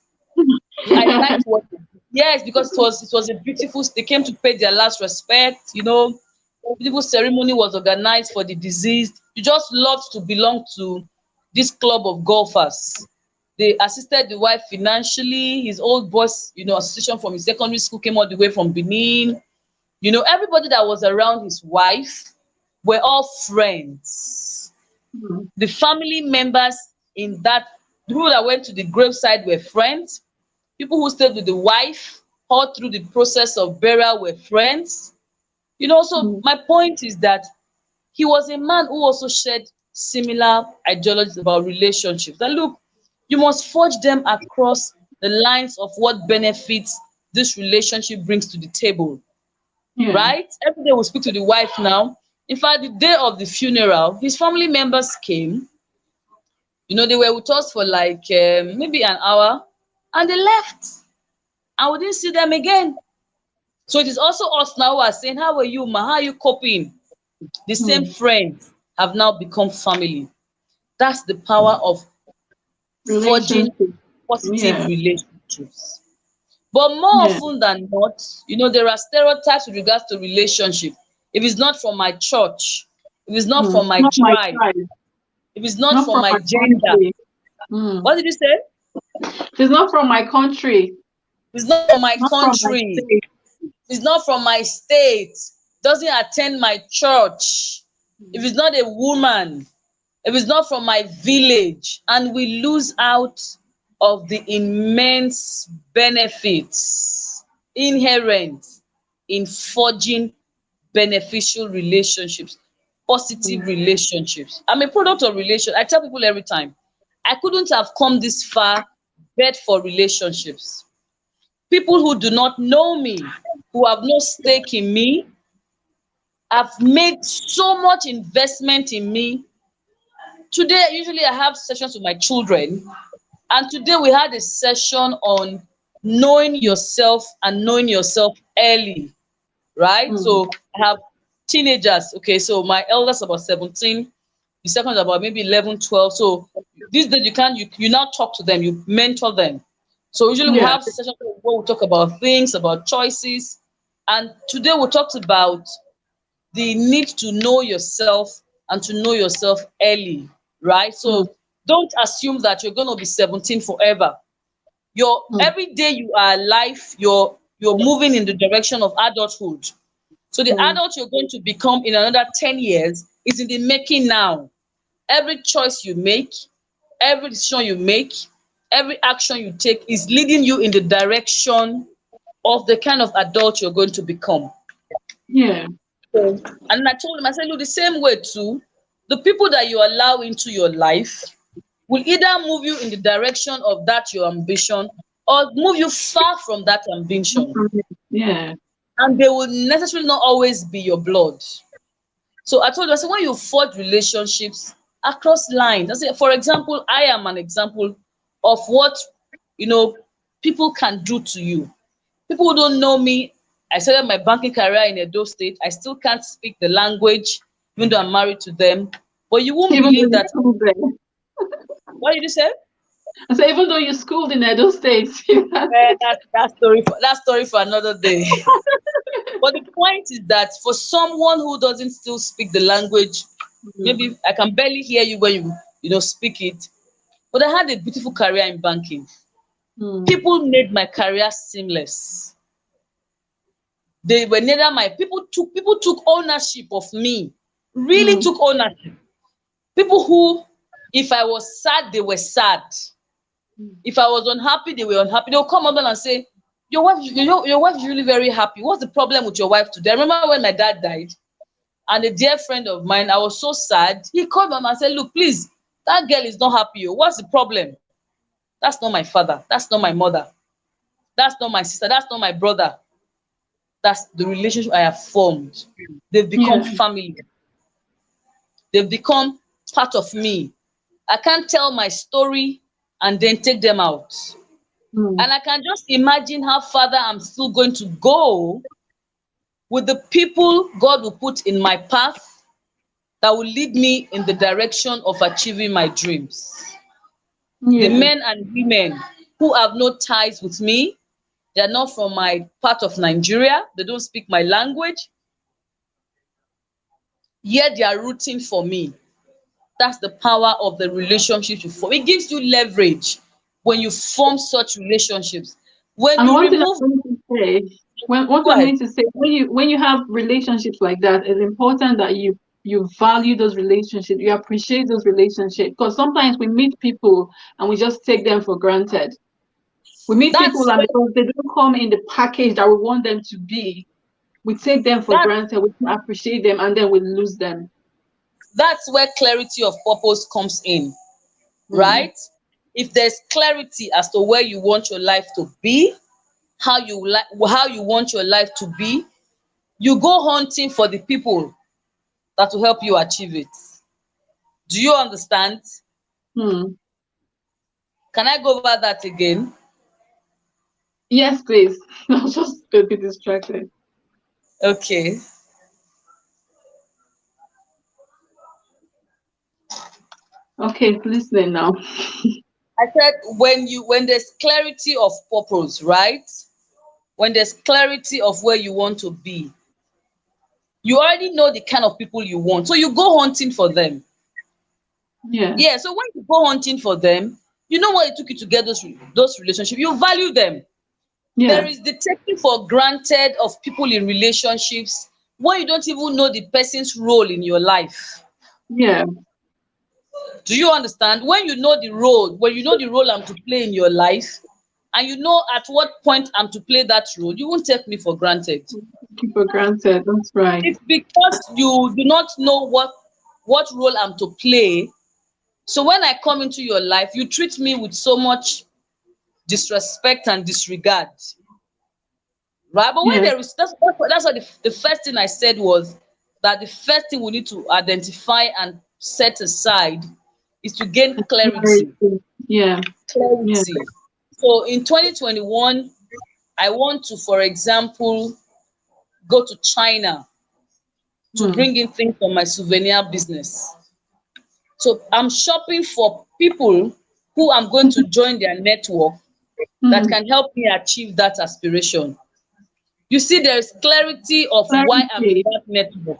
I liked what they did. Yes, because it was a beautiful. They came to pay their last respect. A beautiful ceremony was organized for the deceased. You just loved to belong to this club of golfers. They assisted the wife financially. His old boss, association from his secondary school came all the way from Benin. Everybody that was around his wife were all friends. Mm. The family members in that, the people that went to the graveside were friends. People who stayed with the wife all through the process of burial were friends. So Mm. my point is that he was a man who also shared similar ideologies about relationships. That look, you must forge them across the lines of what benefits this relationship brings to the table, Yeah. right? Every day we speak to the wife now. In fact, the day of the funeral, his family members came. They were with us for like maybe an hour, and they left, and we didn't see them again. So it is also us now who are saying, how are you, ma? How are you coping? The same Mm. friends have now become family. That's the power of forging Relationship. positive Yeah. relationships. But more Yeah. often than not, there are stereotypes with regards to relationship. If it's not from my church, if it's not Mm. from It's my not my tribe, tribe. if it's It's not not from from my my gender, country. Mm. what did you say? It's not from my country. If it's not from my Not from my country, state. if it's not from my state, doesn't attend my church, if it's not a woman, if it's not from my village, and we lose out of the immense benefits inherent in forging beneficial relationships, positive Mm. relationships. I'm a product of relation. I tell people every time, I couldn't have come this far but for relationships. People who do not know me, who have no stake in me, have made so much investment in me. Today, usually I have sessions with my children, and today we had a session on knowing yourself and knowing yourself early, right? Mm. So I have teenagers. Okay, so my eldest about 17, the second is about maybe 11, 12. So these days you now talk to them, you mentor them. So usually we Yeah. have sessions where we talk about things, about choices. And today we talked about the need to know yourself and to know yourself early, right? Mm, So don't assume that you're going to be 17 forever. Your mm, every day you are alive, you're moving in the direction of adulthood. So the mm, adult you're going to become in another 10 years is in the making now. Every choice you make, every decision you make, every action you take is leading you in the direction of the kind of adult you're going to become. yeah. So, and I told him, I said, look, the same way too, the people that you allow into your life will either move you in the direction of that your ambition or move you far from that ambition. Mhm. Yeah. And they will necessarily not always be your blood. So I told you, I said, when you forge relationships across lines, I said, for example, I am an example of what, you know, people can do to you. People who don't know me, I started my banking career in Edo State. I still can't speak the language, even though I'm married to them. But you won't Even though believe you that. schooled there. What did you say? I say, even though you schooled in Edo State. That story for another day. But the point is that for someone who doesn't still speak the language, Mm, maybe I can barely hear you when you speak it. But I had a beautiful career in banking. mm, People made my career seamless. They were neither my people took ownership of me. Really mm, took ownership. People who, if I was sad, they were sad. mm, If I was unhappy, they were unhappy. They'll come up and say, your wife is really very happy. What's the problem with your wife today? I remember when my dad died, and a dear friend of mine, I was so sad. He called mama and said, look, please, that girl is not happy. Oh. What's the problem? That's not my father. That's not my mother. That's not my sister. That's not my brother. That's the relationship I have formed. They've become yeah. family. They've become part of me. I can't tell my story and then take them out. Mm, And I can just imagine how further I'm still going to go with the people God will put in my path that will lead me in the direction of achieving my dreams. The yeah. men and women who have no ties with me, they are not from my part of Nigeria, they don't speak my language, yet they are rooting for me. That's the power of the relationship you form. It gives you leverage when you form such relationships. When And you one thing I'm remove, going to say, one go thing I'm ahead. going to say, when you have relationships like that, it's important that you value those relationships, you appreciate those relationships, because sometimes we meet people and we just take them for granted. We meet people That's and where because they don't come in the package that we want them to be, we take them for that granted, we don't appreciate them, and then we lose them. that's where clarity of purpose comes in, Mm, right? If there's clarity as to where you want your life to be, how you want your life to be, you go hunting for the people that will help you achieve it. Do you understand? mm. Can I go over that again? Yes, please. I was just a bit distracted. Okay. Okay, listening now. I said when there's clarity of purpose, right? When there's clarity of where you want to be, you already know the kind of people you want. So you go hunting for them. Yeah, Yeah, so when you go hunting for them, you know what it took you to get those relationships. You value them. There yeah, is the taking for granted of people in relationships when you don't even know the person's role in your life. yeah. Do you understand? When you know the role I'm to play in your life, and you know at what point I'm to play that role, you won't take me for granted. Keep for granted. That's right. It's because you do not know what role I'm to play. So when I come into your life, you treat me with so much disrespect and disregard, right? But when Yeah, there is that's what the first thing I said was that the first thing we need to identify and set aside is to gain clarity. clarity. Yeah, yeah. Clarity. So in 2021, I want to, for example, go to China to Mm, bring in things for my souvenir business. So I'm shopping for people who I'm going to join their network that mm. can help me achieve that aspiration. You see, there is clarity of why I'm in Clarity. that network.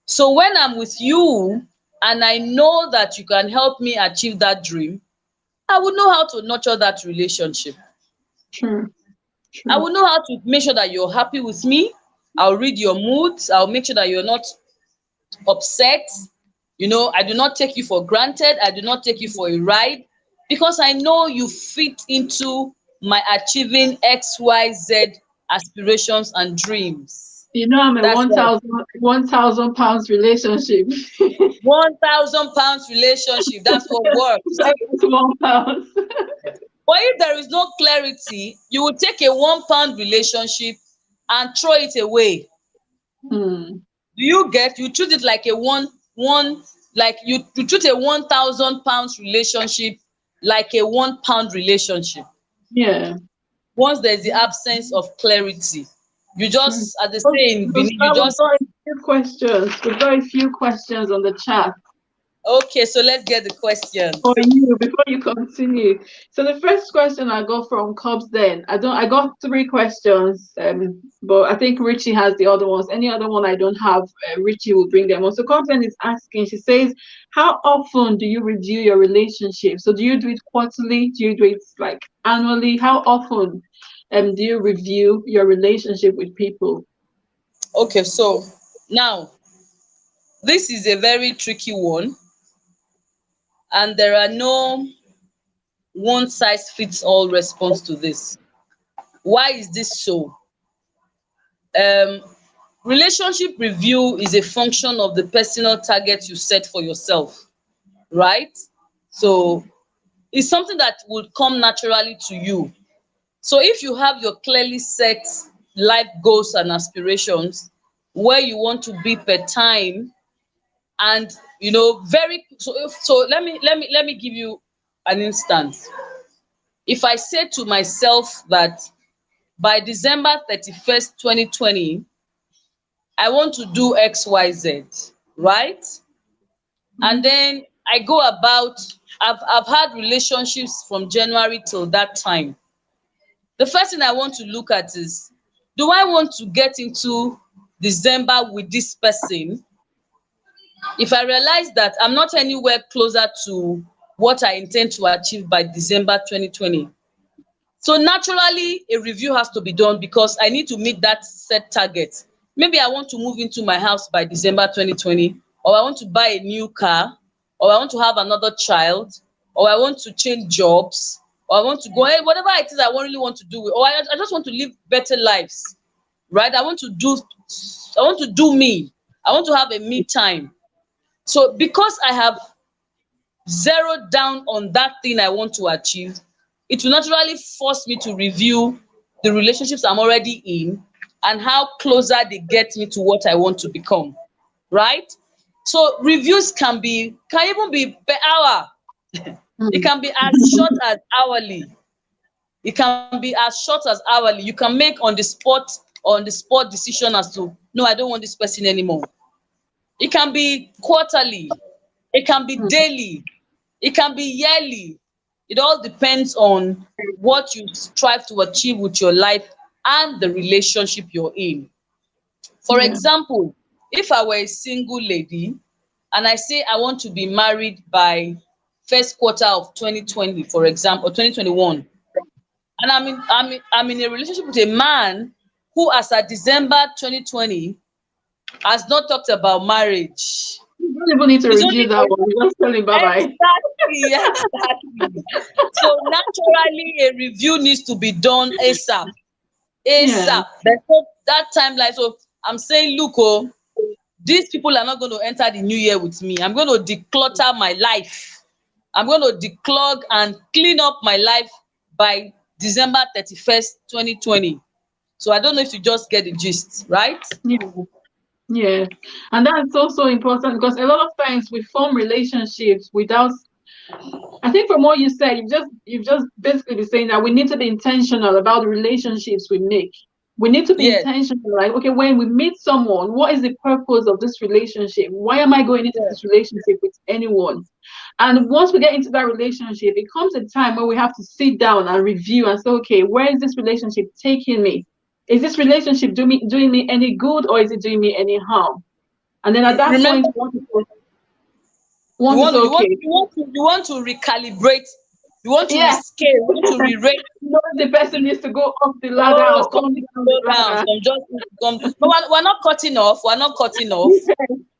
So when I'm with you and I know that you can help me achieve that dream, I would know how to nurture that relationship. True. I True. will know how to make sure that you're happy with me. I'll read your moods. I'll make sure that you're not upset. I do not take you for granted. I do not take you for a ride because I know you fit into my achieving XYZ aspirations and dreams. I'm a That's why £1,000 relationship. 1,000 pounds relationship. That's what works. That is £1. But if there is no clarity, you will take a £1 relationship and throw it away. Hmm. Do you get? You treat it like a one like you treat a £1,000 relationship like a £1 relationship. Yeah. Once there's the absence of clarity, you True. just, as they say in So, Benin, you Star, we've just got a few questions. We've got a few questions on the chat okay. So let's get the for questions. you before you continue. So the first question I got from Cobbs then. I got three questions, but I think Richie has the other ones. Any other one I don't have, Richie will bring them on. So Cobbs then is asking, she says, how often do you review your relationship? So do you do it quarterly? Do you do it like annually? How often do you review your relationship with people? Okay, so now this is a very tricky one, and there are no one size fits all response to this. Why is this so? Um, Relationship review is a function of the personal target you set for yourself, right? So it's something that would come naturally to you. So if you have your clearly set life goals and aspirations, where you want to be per time, and very so let me give you an instance. If I say to myself that by December 31st, 2020, I want to do XYZ, right? And then I go about, I've had relationships from January till that time. The first thing I want to look at is, do I want to get into December with this person? If I realize that I'm not anywhere closer to what I intend to achieve by December 2020, so naturally a review has to be done because I need to meet that set target. Maybe I want to move into my house by December 2020, or I want to buy a new car, or I want to have another child, or I want to change jobs, or I want to go, whatever it is I really want to do, or I just want to live better lives, right? I want to do me. I want to have a me time. So because I have zeroed down on that thing I want to achieve, it will naturally force me to review the relationships I'm already in and how closer they get me to what I want to become, right? So reviews can even be per hour. It Mm. can be as short as hourly. It can be as short as hourly. You can make on the spot decision as to, no, I don't want this person anymore. It can be quarterly. It can be Mm. daily. It can be yearly. It all depends on what you strive to achieve with your life and the relationship you're in. For Yeah. example, if I were a single lady and I say I want to be married by first quarter of 2020, for example, or 2021, and I'm in a relationship with a man who, as at December 2020, has not talked about marriage. You don't even need to It's review only that one. Just tell him bye bye. exactly, exactly. So naturally, a review needs to be done ASAP. Yeah. ASAP. There's no that timeline. So I'm saying, look, oh, these people are not going to enter the new year with me. I'm going to declutter my life. I'm going to declog and clean up my life by December 31st, 2020. So I don't know if you just get the gist, right? Yeah. Yeah. And that's also important because a lot of times we form relationships without, I think from what you said, you've just basically been saying that we need to be intentional about the relationships we make. We need to be Yes, intentional, like, okay, when we meet someone, what is the purpose of this relationship? Why am I going into yes, this relationship with anyone? And once we get into that relationship, it comes a time where we have to sit down and review and say, okay, where is this relationship taking me? Is this relationship doing me any good or is it doing me any harm? And then at that Remember, point, want to say, okay. you want to recalibrate, you want to Yeah. rescale, you want to re-rate. The person needs to go up the ladder Oh, or come down slow the down. ladder. Some just need to come. No, we're not cutting off. We're not cutting off.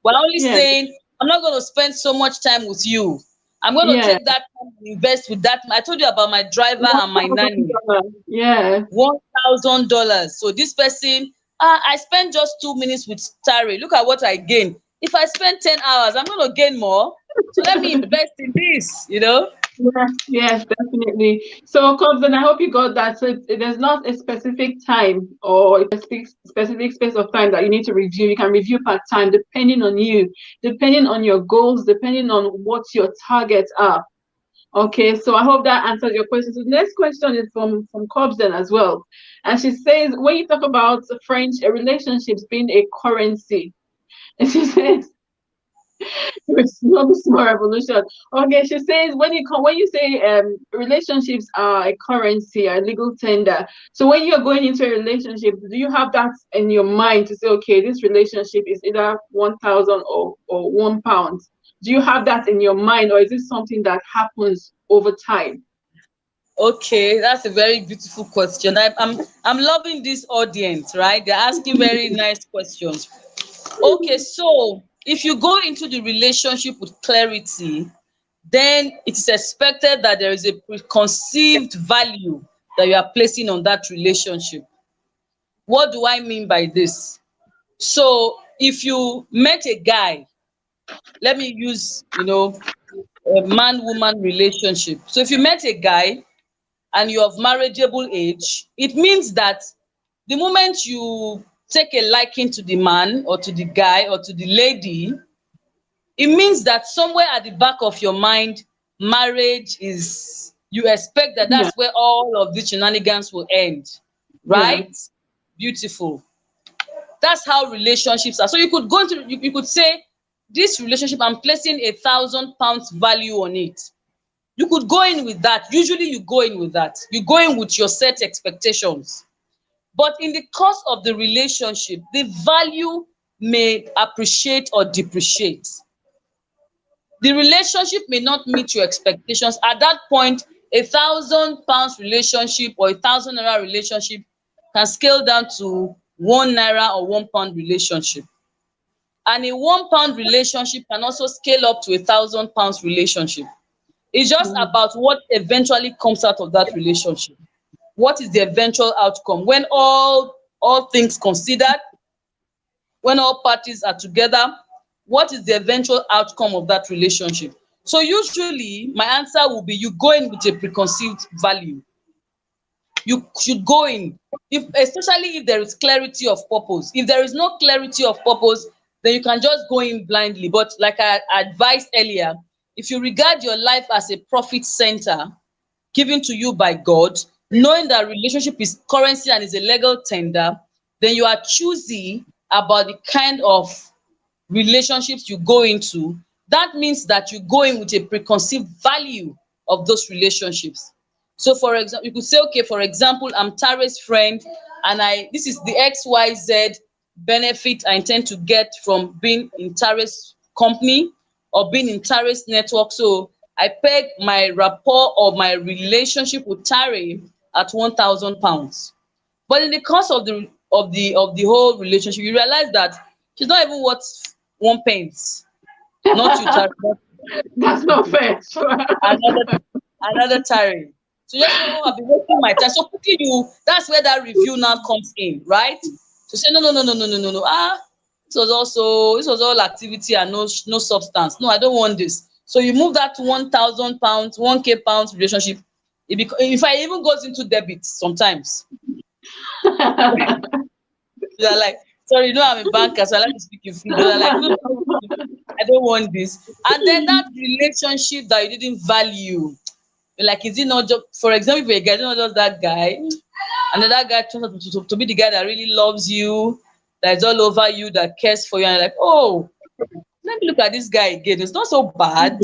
We're only Yeah. saying I'm not going to spend so much time with you. I'm going to Yeah. take that time and invest with that. I told you about my driver and my nanny. $1,000. Yeah. $1,000. So this person, I spent just 2 minutes with Tari. Look at what I gained. If I spend 10 hours, I'm going to gain more. So let me invest in this, you know? Yes, definitely. So, Cobbs, and I hope you got that. So, there's not a specific time or a specific space of time that you need to review. You can review part time, depending on you, depending on your goals, depending on what your targets are. Okay, so I hope that answers your question. So, the next question is from Cobbs then as well, and she says, when you talk about French relationships being a currency, and she says, it's not a small revolution. Okay, she says when you say relationships are a currency, a legal tender. So when you're going into a relationship, do you have that in your mind to say, okay, this relationship is either 1,000 or £1? Do you have that in your mind, or is it something that happens over time? Okay, that's a very beautiful question. I'm loving this audience, right? They're asking very nice questions. Okay, so if you go into the relationship with clarity, then it is expected that there is a preconceived value that you are placing on that relationship. What do I mean by this? So if you met a guy, let me use, a man-woman relationship. So if you met a guy and you're of marriageable age, it means that the moment you take a liking to the man or to the guy or to the lady, it means that somewhere at the back of your mind, marriage is, you expect that Yeah, that's where all of these shenanigans will end, yeah, right? Beautiful. That's how relationships are. So you could go into, you could say, this relationship, I'm placing £1,000 value on it. You could go in with that. Usually you go in with that. You go in with your set expectations. But in the course of the relationship, the value may appreciate or depreciate. The relationship may not meet your expectations. At that point, £1,000 relationship or £1,000 relationship can scale down to £1 or £1 relationship. And a £1 relationship can also scale up to £1,000 relationship. It's just mm, about what eventually comes out of that relationship. What is the eventual outcome? When all things considered, when all parties are together, what is the eventual outcome of that relationship? So usually my answer will be, you go in with a preconceived value. You should go in, if especially if there is clarity of purpose. If there is no clarity of purpose, then you can just go in blindly. But like I advised earlier, if you regard your life as a profit center given to you by God, knowing that relationship is currency and is a legal tender, then you are choosy about the kind of relationships you go into. That means that you go in with a preconceived value of those relationships. So for example, you could say, okay, for example, I'm Tare's friend, and this is the XYZ benefit I intend to get from being in Tare's company or being in Tare's network. So I peg my rapport or my relationship with Tare at £1,000. But in the course of the whole relationship, you realize that she's not even worth one pence. Not you, Tare, but that's not fair. another Tare. So you just know, I've been wasting my time. So quickly, that's where that review now comes in, right? To say, no, no, no, no, no, no, no, no. This was all activity and no substance. No, I don't want this. So you move that to £1,000, £1,000 relationship. In fact, it even goes into debit sometimes. They're like, sorry, I'm a banker, so I like to speak in figures. They're like, no, no, no, no, no, I don't want this. And then that relationship that you didn't value, you're like, is it not just, for example, if you're a guy, not just that guy, and then that guy turns out to be the guy that really loves you, that is all over you, that cares for you, and you're like, oh, let me look at this guy again. It's not so bad.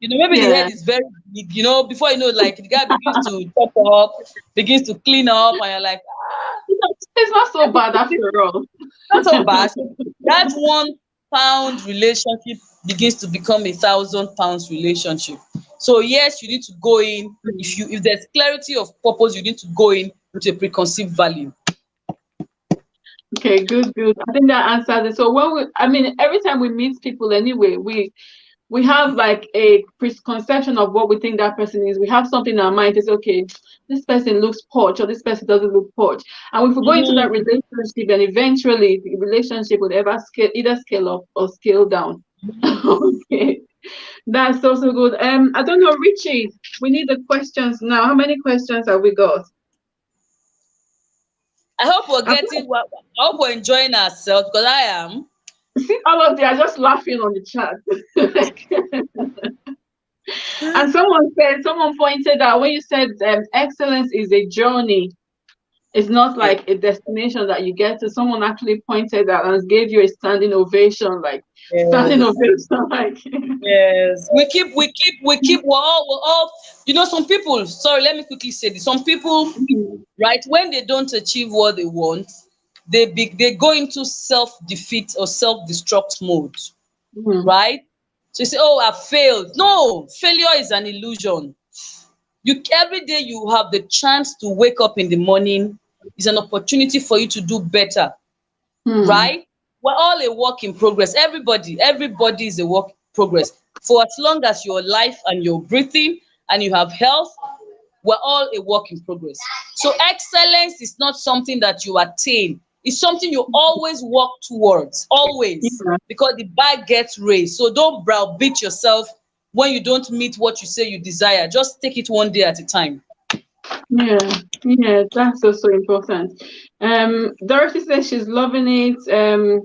Maybe the Yeah. head is very big, before you know, like the guy begins to chop up, begins to clean up, and you're like, It's not so bad after all. not so bad. So that one pound relationship begins to become a £1,000 relationship. So yes, you need to go in. If there's clarity of purpose, you need to go in with a preconceived value. Okay, good, good. I think that answers it. So I mean, every time we meet people anyway, we have like a preconception of what we think that person is. We have something in our mind. It's okay, this person looks posh or this person doesn't look posh. And if we go into that relationship, then eventually the relationship would either scale up or scale down. Okay. That's also good. I don't know, Richie. We need the questions now. How many questions have we got? I hope we're I hope we're enjoying ourselves because I am. See, all of them are just laughing on the chat. And someone pointed out when you said excellence is a journey, it's not like a destination that you get to. Someone actually pointed out and gave you a standing ovation, like standing Yes. ovation, like. Yes. We're all, some people, sorry, let me quickly say this. Some people, right, when they don't achieve what they want, they go into self-defeat or self-destruct mode, Mhm. right? So you say, oh, I failed. No, failure is an illusion. Every day you have the chance to wake up in the morning is an opportunity for you to do better, Hmm. right? We're all a work in progress. Everybody is a work in progress. For as long as you're alive and you're breathing and you have health, we're all a work in progress. So excellence is not something that you attain. It's something you always work towards, always, Yeah, because the bar gets raised. So don't browbeat yourself when you don't meet what you say you desire. Just take it one day at a time. yeah, yeah. That's also important. Dorothy says she's loving it.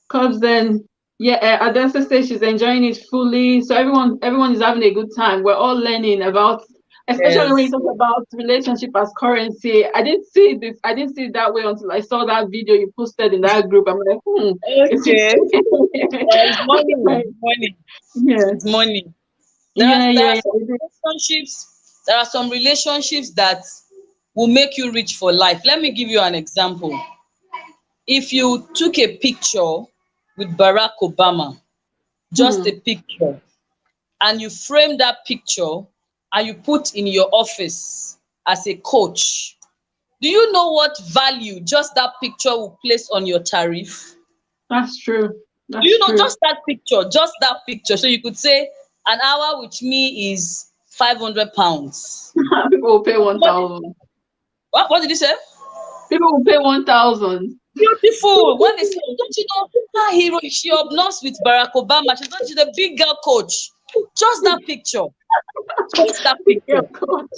Cause then, yeah, Adansa says she's enjoying it fully. So everyone is having a good time. We're all learning about, especially when you Yes. talk about relationship as currency. I didn't see it that way until I saw that video you posted in that group. I'm like, it's Okay. It's money. okay. Money. Yeah, It's money. There are yeah, there yeah, are yeah. some relationships, there are some relationships that will make you rich for life. Let me give you an example. If you took a picture with Barack Obama, just a Hmm. picture, and you frame that picture and you put in your office as a coach, do you know what value just that picture will place on your tariff? That's true. Do you That's know true. just that picture? So you could say an hour with me is £500. People will pay one What did, thousand. what did you say? People will pay 1,000. Beautiful. When they say, "Oh, don't you know her hero? She obnossed with Barack Obama. She's a big girl coach." Just that picture. Just that Yeah, picture. coach.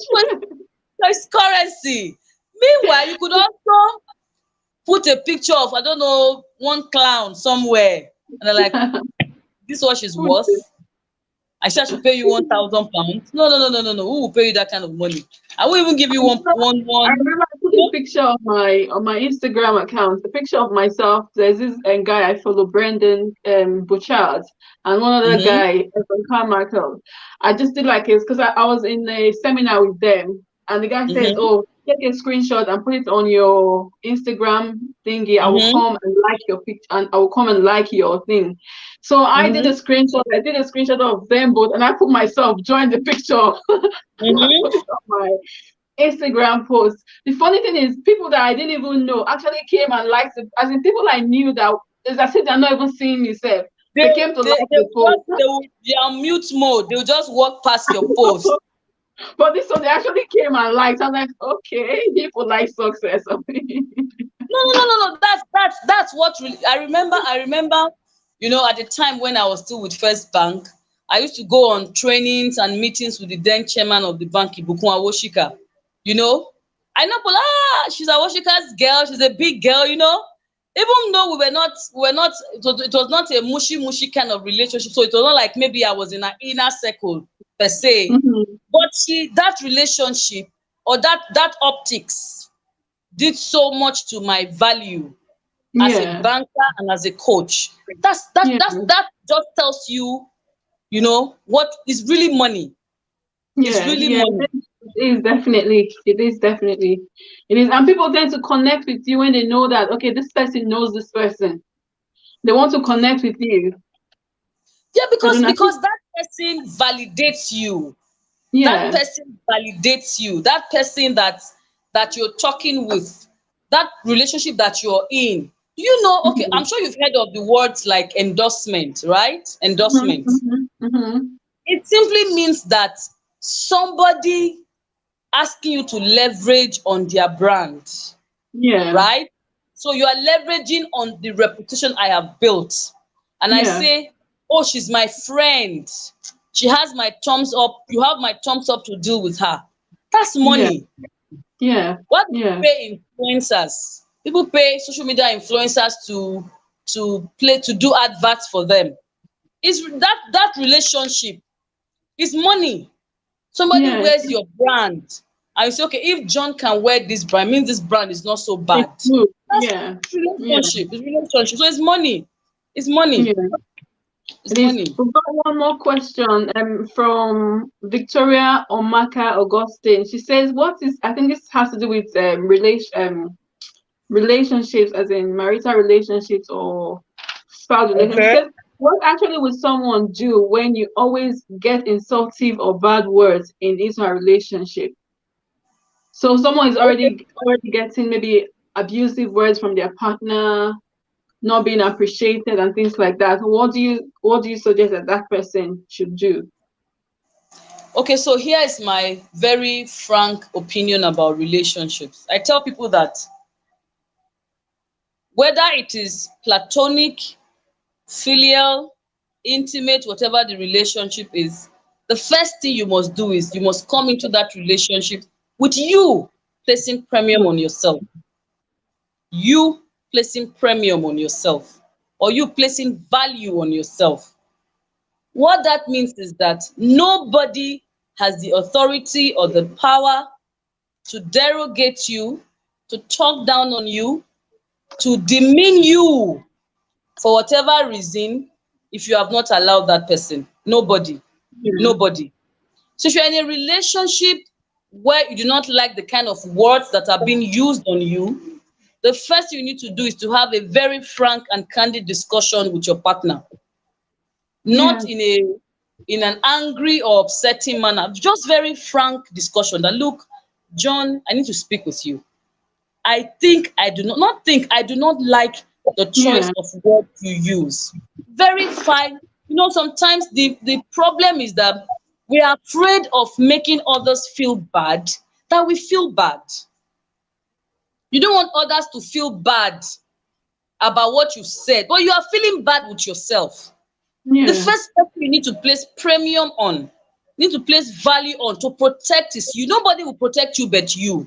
It's currency. Meanwhile, you could also put a picture of, I don't know, one clown somewhere. And they're like, this is what she's worth. I said I should pay you £1,000. No, no, no, no, no, no. Who will pay you that kind of money? I won't even give you I one. remember I put a picture of my Instagram account, a picture of myself. There's this guy I follow, Brendan Bouchard, and one other Mm-hmm, guy from Carmichael. I just did like it because I was in a seminar with them, and the guy said, mm-hmm, "Oh, take a screenshot and put it on your Instagram thingy. I will mm-hmm, come and like your picture, and I will come and like your thing." So I did a mm-hmm, screenshot. I did a screenshot of them both, and I put myself join the picture. I mm-hmm. put it on my Instagram post. The funny thing is, people that I didn't even know actually came and liked it. As in, people I knew that it's as if they're not even seeing me. Self. They, They came to like they the will post. be on mute mode. They will just walk past your post. But this one, they actually came and liked. I'm like, okay, people like success. No, no, no, no, no. That's what really. I remember. At the time when I was still with First Bank, I used to go on trainings and meetings with the then chairman of the bank, Ibukun Awoshika. You know, I know, but she's Awoshika's girl. She's a big girl. Even though we were not. It was not a mushy mushy kind of relationship. So it was not like maybe I was in an inner circle per se. Mhm. But that relationship or that optics did so much to my value as a Yeah, banker and as a coach. That just tells you, what is really money. It's yeah, really yeah. money. It is definitely. It is definitely. It is, and people tend to connect with you when they know that okay, this person knows this person. They want to connect with you. Yeah, I don't know. because that person validates you. That Yeah. person validates you. That person that you're talking with, that relationship that you're in. You know, okay, Mhm. I'm sure you've heard of the words like endorsement, right? Mhm. Endorsement. Mhm. Mhm. It simply means that somebody asking you to leverage on their brand, Yeah. right? So you are leveraging on the reputation I have built. And I Yeah. say, oh, she's my friend. She has my thumbs up. You have my thumbs up to deal with her. That's Yeah. money. Yeah. What do you Yeah. pay influencers? People pay social media influencers to do adverts for them. Is that relationship is money. Somebody Yeah. wears your brand and you say, okay, if John can wear this brand, means this brand is not so It's bad. good. That's Yeah. Yeah. relationship. It's relationship. So it's money. It's money. Yeah. It's It is. money. We've got one more question from Victoria Omaka Augustine. She says, "What is?" I think this has to do with relationships, as in marital relationships or spouse relationships. She Okay. says, "What actually would someone do when you always get insultive or bad words in his or her relationship? So someone is Okay. already getting maybe abusive words from their partner, not being appreciated and things like that. What do you suggest that that person should do?" Okay, so here is my very frank opinion about relationships. I tell people that whether it is platonic, filial, intimate, whatever the relationship is, the first thing you must do is you must come into that relationship with you placing premium on yourself. You placing premium on yourself, or you placing value on yourself. What that means is that nobody has the authority or the power to derogate you, to talk down on you, to demean you for whatever reason if you have not allowed that person. Nobody. Yeah, Nobody. So if you're in a relationship where you do not like the kind of words that are being used on you, the first thing you need to do is to have a very frank and candid discussion with your partner. yeah, Not in an angry or upsetting manner, just very frank discussion that, look, John, I need to speak with you. I do not like the choice yeah, of word you use. Very fine. You know, sometimes the problem is that we are afraid of making others feel bad, that we feel bad. You don't want others to feel bad about what you said, but you are feeling bad with yourself. The yeah, first person you need to place premium on, you need to place value on to protect is you. Nobody will protect you but you.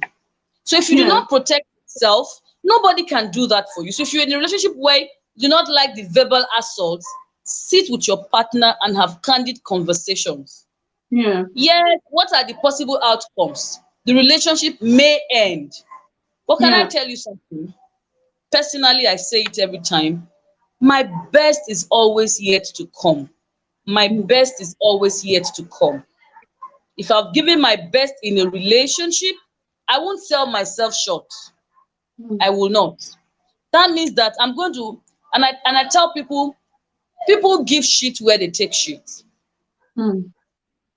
So if you do yeah, not protect yourself, nobody can do that for you. So if you're in a relationship where you do not like the verbal assaults, sit with your partner and have candid conversations. yeah, Yes, what are the possible outcomes? The relationship may end. But can I yeah, tell you something? Personally, I say it every time. My best is always yet to come. My mm, best is always yet to come. If I've given my best in a relationship, I won't sell myself short. mm, I will not. That means that I'm going to, and I tell people, people give shit where they take shit. mm.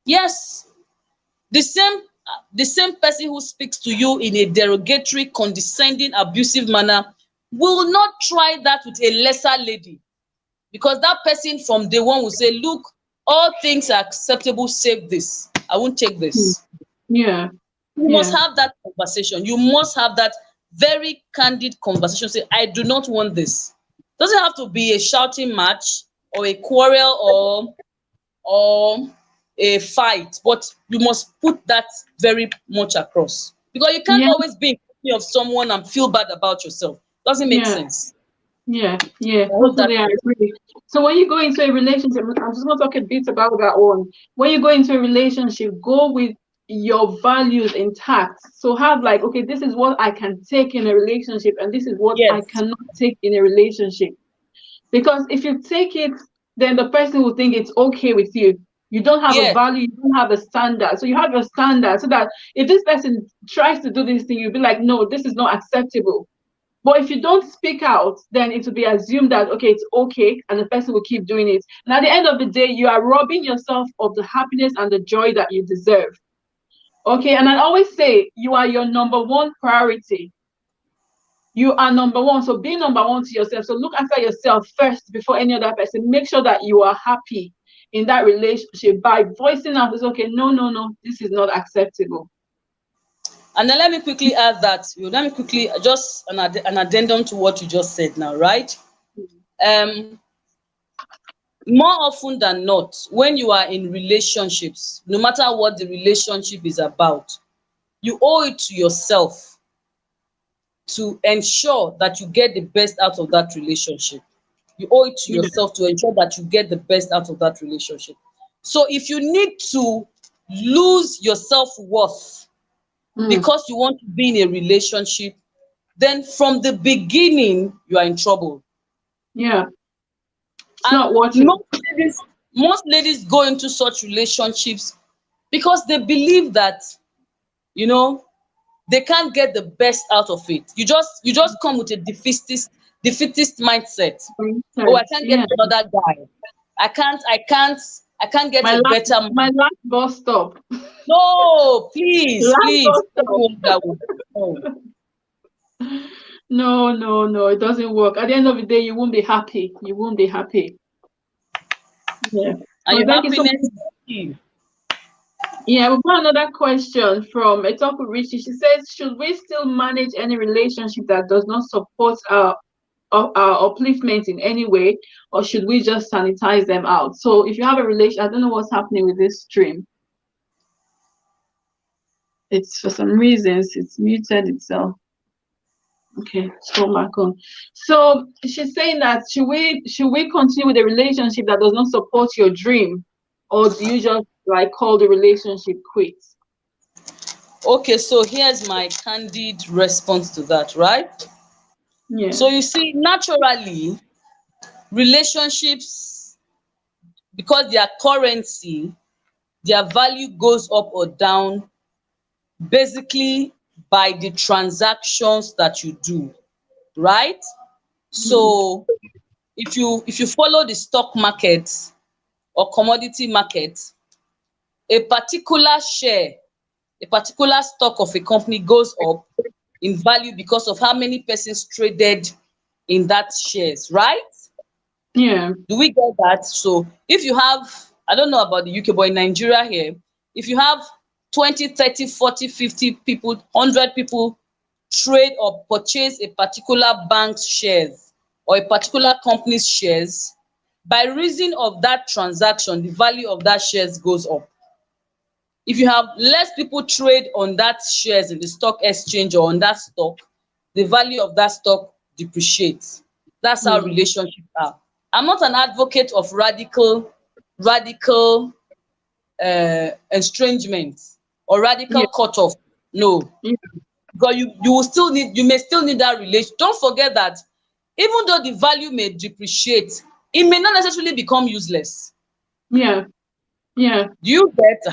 Yes, the same the same person who speaks to you in a derogatory, condescending, abusive manner will not try that with a lesser lady, because that person from day one will say, look, all things are acceptable save this. I won't take Mm. this. Yeah, You must yeah, have that conversation. You must have that very candid conversation. Say, I do not want this. Doesn't have to be a shouting match or a quarrel or a fight, but you must put that very much across. Because you can't yeah, always be in company of someone and feel bad about yourself. Doesn't make yeah, sense. yeah, yeah. I hope that Totally, I agree. So when you go into a relationship, I'm just going to talk a bit about that one. When you go into a relationship, go with your values intact. So have like, okay, this is what I can take in a relationship, and this is what I yes, cannot take in a relationship. Because if you take it, then the person will think it's okay with you. You don't have a yes, value, you don't have a standard. So you have a standard so that if this person tries to do this thing, you'll be like, no, this is not acceptable. But if you don't speak out, then it will be assumed that, okay, it's okay, and the person will keep doing it. And at the end of the day, you are robbing yourself of the happiness and the joy that you deserve. Okay, and I always say you are your number one priority. You are number one. So be number one to yourself. So look after yourself first before any other person. Make sure that you are happy in that relationship by voicing out, it's okay, no, no, no, this is not acceptable. And then let me quickly add that, let me quickly just an addendum to what you just said now, right? Um, More often than not, when you are in relationships, no matter what the relationship is about, you owe it to yourself to ensure that you get the best out of that relationship. You owe it to Yeah. yourself to ensure that you get the best out of that relationship. So if you need to lose your self-worth Mm. because you want to be in a relationship, then from the beginning, you are in trouble. Yeah. It's And not working. most ladies go into such relationships because they believe that, you know, they can't get the best out of it. You just come with a defeatist mindset. Oh, I can't get Yeah. another guy. I can't get My a last better my man. last bus stop. No, please, Last please, bus it doesn't stop. work that way. No. No, no, no, it doesn't work. At the end of the day, you won't be happy. You won't be happy. Yeah. And Well, your thank you so happiness much. is key. Yeah, we've got another question from Etoku Richie. She says, should we still manage any relationship that does not support our upliftment in any way, or should we just sanitize them out? So if you have a relation, I don't know what's happening with this stream. It's for some reasons it's muted itself. Okay, so back on. So she's saying that should we continue with a relationship that does not support your dream, or do you just like call the relationship quits? Okay, so here's my candid response to that, right? Yeah. So you see, naturally, relationships, because their currency, their value goes up or down basically by the transactions that you do, right? Mm. So if you follow the stock market or commodity market, a particular share, a particular stock of a company goes up in value because of how many persons traded in that shares, right? Yeah. Do we get that? So if you have, I don't know about the UK, but in Nigeria here, if you have 20, 30, 40, 50 people, 100 people trade or purchase a particular bank's shares or a particular company's shares, by reason of that transaction, the value of that shares goes up. If you have less people trade on that shares in the stock exchange or on that stock, the value of that stock depreciates. That's how Mm. relationships are. I'm not an advocate of radical estrangement or Yeah. radical cutoff. No, Yeah. because you may still need that relation. Don't forget that even though the value may depreciate, it may not necessarily become useless. Yeah. Yeah. Do you get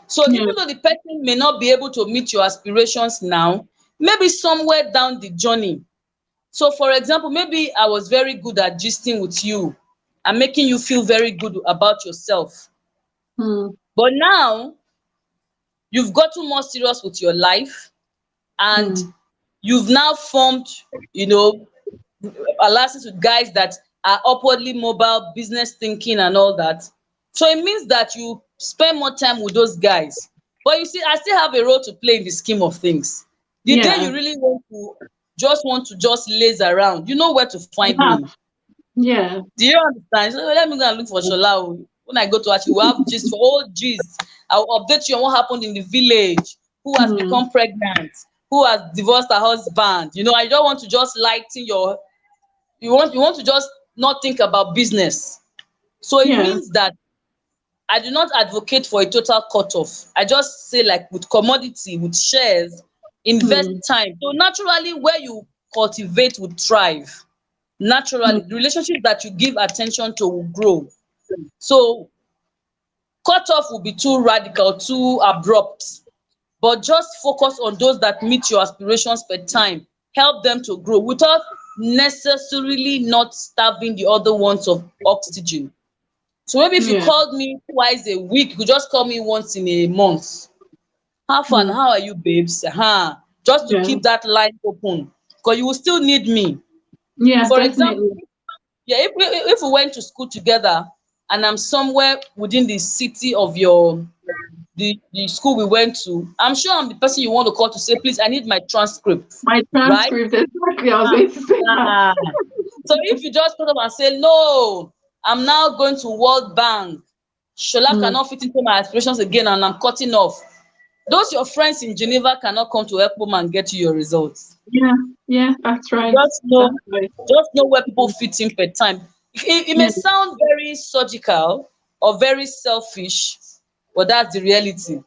so Yeah. even though the person may not be able to meet your aspirations now, maybe somewhere down the journey. So for example, maybe I was very good at gisting with you and making you feel very good about yourself. Mm. But now you've gotten more serious with your life and Mm. you've now formed, you know, alliances with guys that are upwardly mobile, business thinking and all that. So it means that you spend more time with those guys. But you see, I still have a role to play in the scheme of things. The day Yeah. you really want to just laze around, you know where to find Yeah. me. Yeah. Do you understand? So let me go and look for Shola. Oh. When I go to her, she will have gist for all gist. I will update you on what happened in the village, who has Mm. become pregnant, who has divorced her husband. I don't want to just lighten your you want to just not think about business. So it Yeah. means that I do not advocate for a total cutoff. I just say, like with commodity, with shares, invest Mm. time. So naturally, where you cultivate will thrive. Mm. Naturally, the relationship that you give attention to will grow. So cutoff will be too radical, too abrupt, but just focus on those that meet your aspirations per time. help them to grow without necessarily not starving the other ones of oxygen. So maybe if you Yeah. called me twice a week, you could just call me once in a month. How fun? Mm. How are you, babes? Just to Yeah. keep that line open, because you will still need me. Yeah, For example, definitely. yeah, if we went to school together and I'm somewhere within the city of the school we went to, I'm sure I'm the person you want to call to say, please, I need my transcript, My right? transcript, exactly. I was Ah, going to say that. ah. So if you just put up and say, no, I'm now going to World Bank, Shola Mm. cannot fit into my aspirations again and I'm cutting off. Those your friends in Geneva cannot come to help home and get you your results. Yeah, yeah, that's right. Just That's know, right. just know where people fit in per time. It may Yeah, sound very surgical or very selfish, but that's the reality.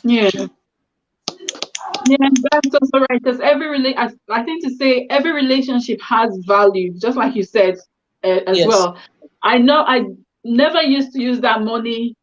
yeah, yeah. That's also right. Because I think to say every relationship has value, just like you said as Yes. well. I know I never used to use that money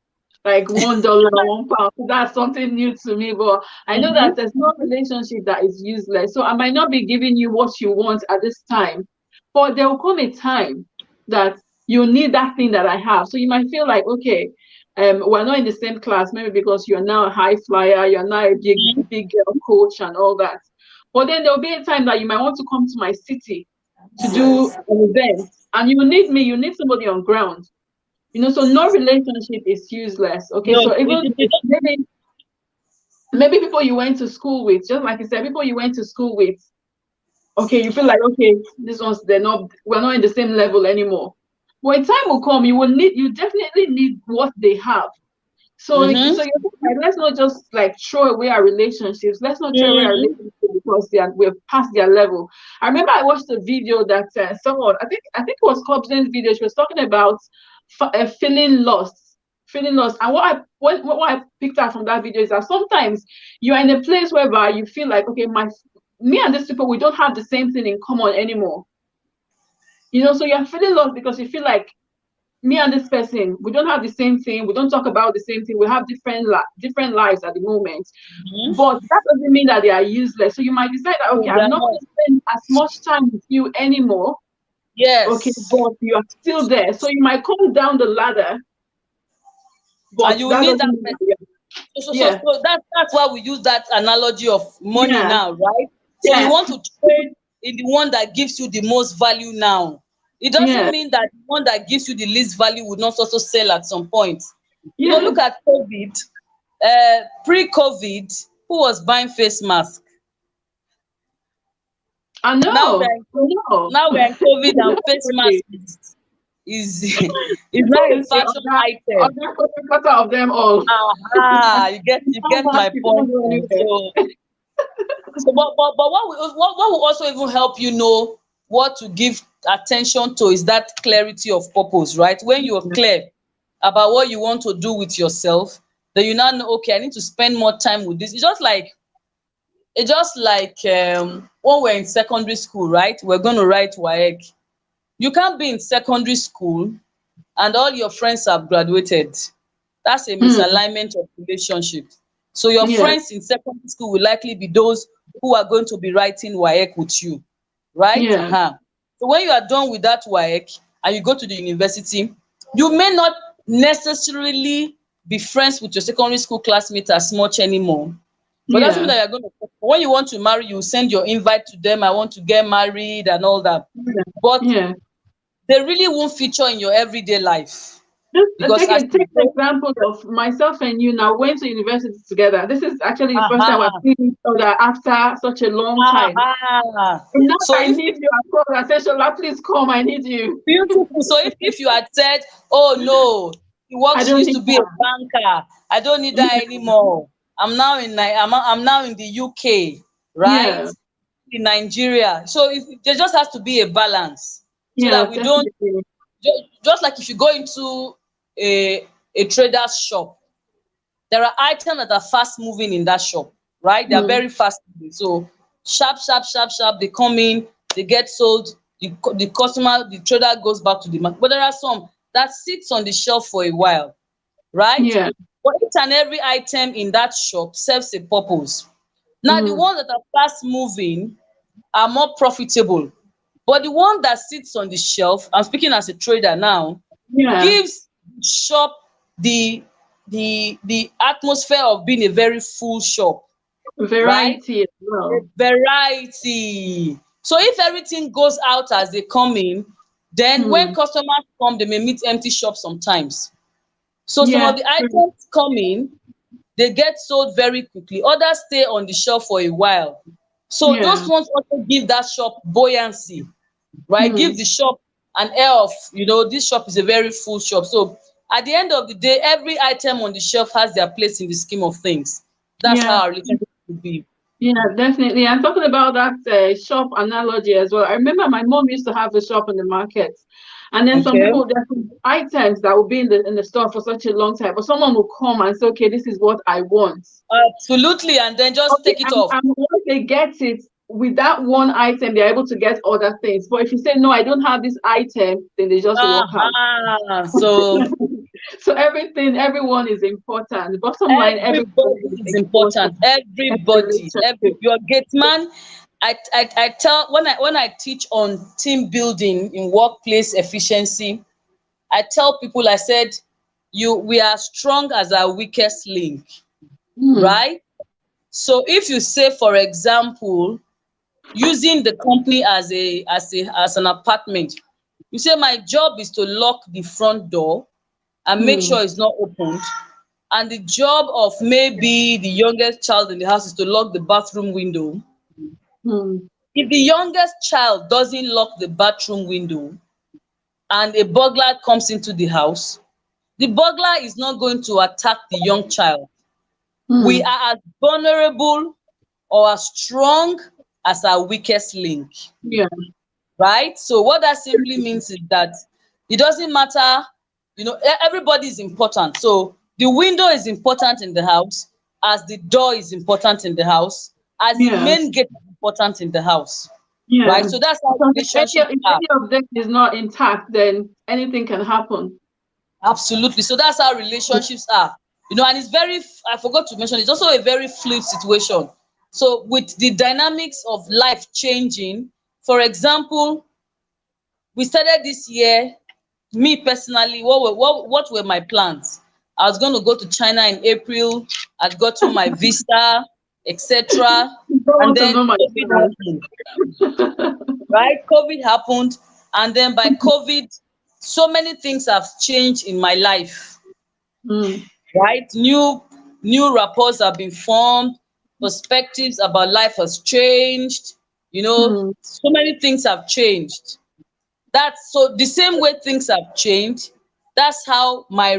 like $1, £1. That's something new to me, but I know Mm-hmm. that there's no relationship that is useless. So I might not be giving you what you want at this time, but there will come a time that you need that thing that I have. So you might feel like, okay, we're not in the same class, maybe because you're now a high flyer, you're now a big girl coach and all that. But then there'll be a time that you might want to come to my city to do an event, and you need me, you need somebody on ground. So no relationship is useless. Okay, No, so even it maybe people you went to school with, just like you said, people you went to school with, okay, you feel like, okay, these ones, we're not in the same level anymore. When time will come, you definitely need what they have. So mm-hmm. you're like, let's not just like throw away our relationships. Let's not throw away our Mm-hmm. relationships because we're past their level. I remember I watched a video that someone, I think it was Cobson's video. She was talking about feeling lost, feeling lost. And what I picked up from that video is that sometimes you are in a place whereby you feel like, okay, me and these people, we don't have the same thing in common anymore. So you're feeling lost because you feel like me and this person, we don't have the same thing. We don't talk about the same thing. We have different lives at the moment. Mm-hmm. But that doesn't mean that they are useless. So you might decide that, No, okay, they I'm are not going not. to spend as much time with you anymore. Okay, Yes. but you are still there. So you might come down the ladder, And but you that need doesn't that mean person. that yeah, So that's why we use that analogy of money yeah, now, right? So you yeah, want to trade in the one that gives you the most value now. It doesn't yeah, mean that the one that gives you the least value would not also sell at some point. yeah. Look at COVID. Pre-COVID, who was buying face mask? I Now know, we're in, now we're in COVID and face mask Exactly. is is now a The fashion item. quarter of them all. Aha, you get How much my you can't point go now. anywhere. So, but what will also even help you know what to give attention to is that clarity of purpose, right? When you're clear about what you want to do with yourself, then you now know, okay, I need to spend more time with this. It's just like when we're in secondary school, right? We're going to write WAEC. You can't be in secondary school and all your friends have graduated. That's a Mm, misalignment of relationship. So your yeah, friends in secondary school will likely be those who are going to be writing WAEC with you, right? yeah, So when you are done with that WAEC and you go to the university, you may not necessarily be friends with your secondary school classmates as much anymore. But doesn't mean yeah, that you're going to. When you want to marry, you send your invite to them. I want to get married and all that. yeah, But yeah. they really won't feature in your everyday life Just because as you take the grow, example of myself and you now went to university together. This is actually the first time I've aha, seen each other after such a long time. aha. And now So I if need you. I called. I said, Shola, please come. I need you. beautiful, so if you had said, oh no, I she don't used need to be a that. banker, I don't need that Yeah, anymore. I'm now in the UK, right? yeah, In Nigeria. So there just has to be a balance so yeah, that we don't definitely. just like if you go into a trader's shop, there are items that are fast moving in that shop, right? They are Mm, very fast moving. So sharp, sharp, sharp, sharp, they come in, they get sold, the customer, the trader goes back to the market. But there are some that sits on the shelf for a while, right? yeah. But each and every item in that shop serves a purpose. Now, the Mm, ones that are fast moving, are more profitable. But the one that sits on the shelf, I'm speaking as a trader now, Yeah. gives the shop the the atmosphere of being a very full shop, right? Variety as A well. variety. So if everything goes out as they come in, then when Hmm. customers come, they may meet empty shops sometimes. So some of Yes, the true. items come in, they get sold very quickly. Others stay on the shelf for a while. So those Yeah. ones also give that shop buoyancy, right? Give Hmm. the shop an air of, this shop is a very full shop. So at the end of the day, every item on the shelf has their place in the scheme of things. That's how Yeah. our relationship should be. Yeah, definitely. I'm talking about that shop analogy as well. I remember my mom used to have a shop in the market, and then some Okay. people, there are some items that will be in the store for such a long time, but someone will come and say, "Okay, this is what I want." Absolutely. And then just Okay, take it off. and once they get it with that one item, they're able to get other things. But if you say, "No, I don't have this item," then they just walk out. So So everything, everyone is important. Bottom line, everybody everybody is is important. important. Every Everybody. relationship. Your gate man. I tell when I teach on team building in workplace efficiency, I tell people, I said, we are strong as our weakest link, Hmm. right? So if you say, for example, using the company as an apartment, you say my job is to lock the front door and make Hmm. sure it's not opened, and the job of maybe the youngest child in the house is to lock the bathroom window. Hmm. If the youngest child doesn't lock the bathroom window and a burglar comes into the house, the burglar is not going to attack the young child. We Hmm. are as vulnerable or as strong as our weakest link, Yeah. right? So what that simply means is that it doesn't matter, everybody is important. So the window is important in the house, as the door is important in the house, as the Yes. main gate is important in the house, Yeah. right? So that's how Because relationships if are. any of them is not intact, then anything can happen. Absolutely. So that's how relationships are. And it's I forgot to mention, it's also a very fluid situation. So with the dynamics of life changing, for example, we started this year, me personally, what were my plans? I was going to go to China in April. I'd gotten my visa, etc. You don't And want to then know my COVID plans. happened, right? COVID happened. And then by COVID, so many things have changed in my life, Hmm. right? New rapports have been formed, perspectives about life has changed, Hmm. so many things have changed. That's so the same way things have changed, that's how my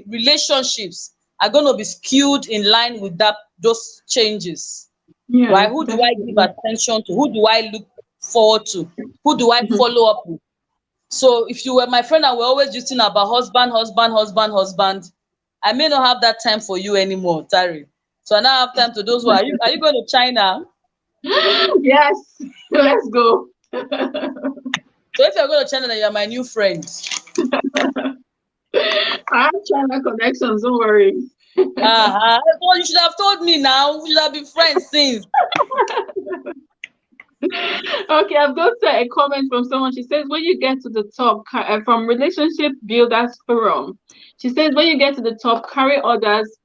relationships are going to be skewed in line with those changes, Yeah, right? Who do I give definitely. attention to? Who do I look forward to? Who do I Mhm. follow up with? So if you were my friend and we're always gisting about husband, husband, husband, husband, I may not have that time for you anymore, Tari. So I now have time to those who are you going to China? Yes, let's go. So if you're going to China, then you're my new friend. I have China connections, don't worry. Well, you should have told me now. We should have been friends since. Okay, I've got a comment from someone. She says, when you get to the top, from Relationship Builders Forum, she says, when you get to the top, carry others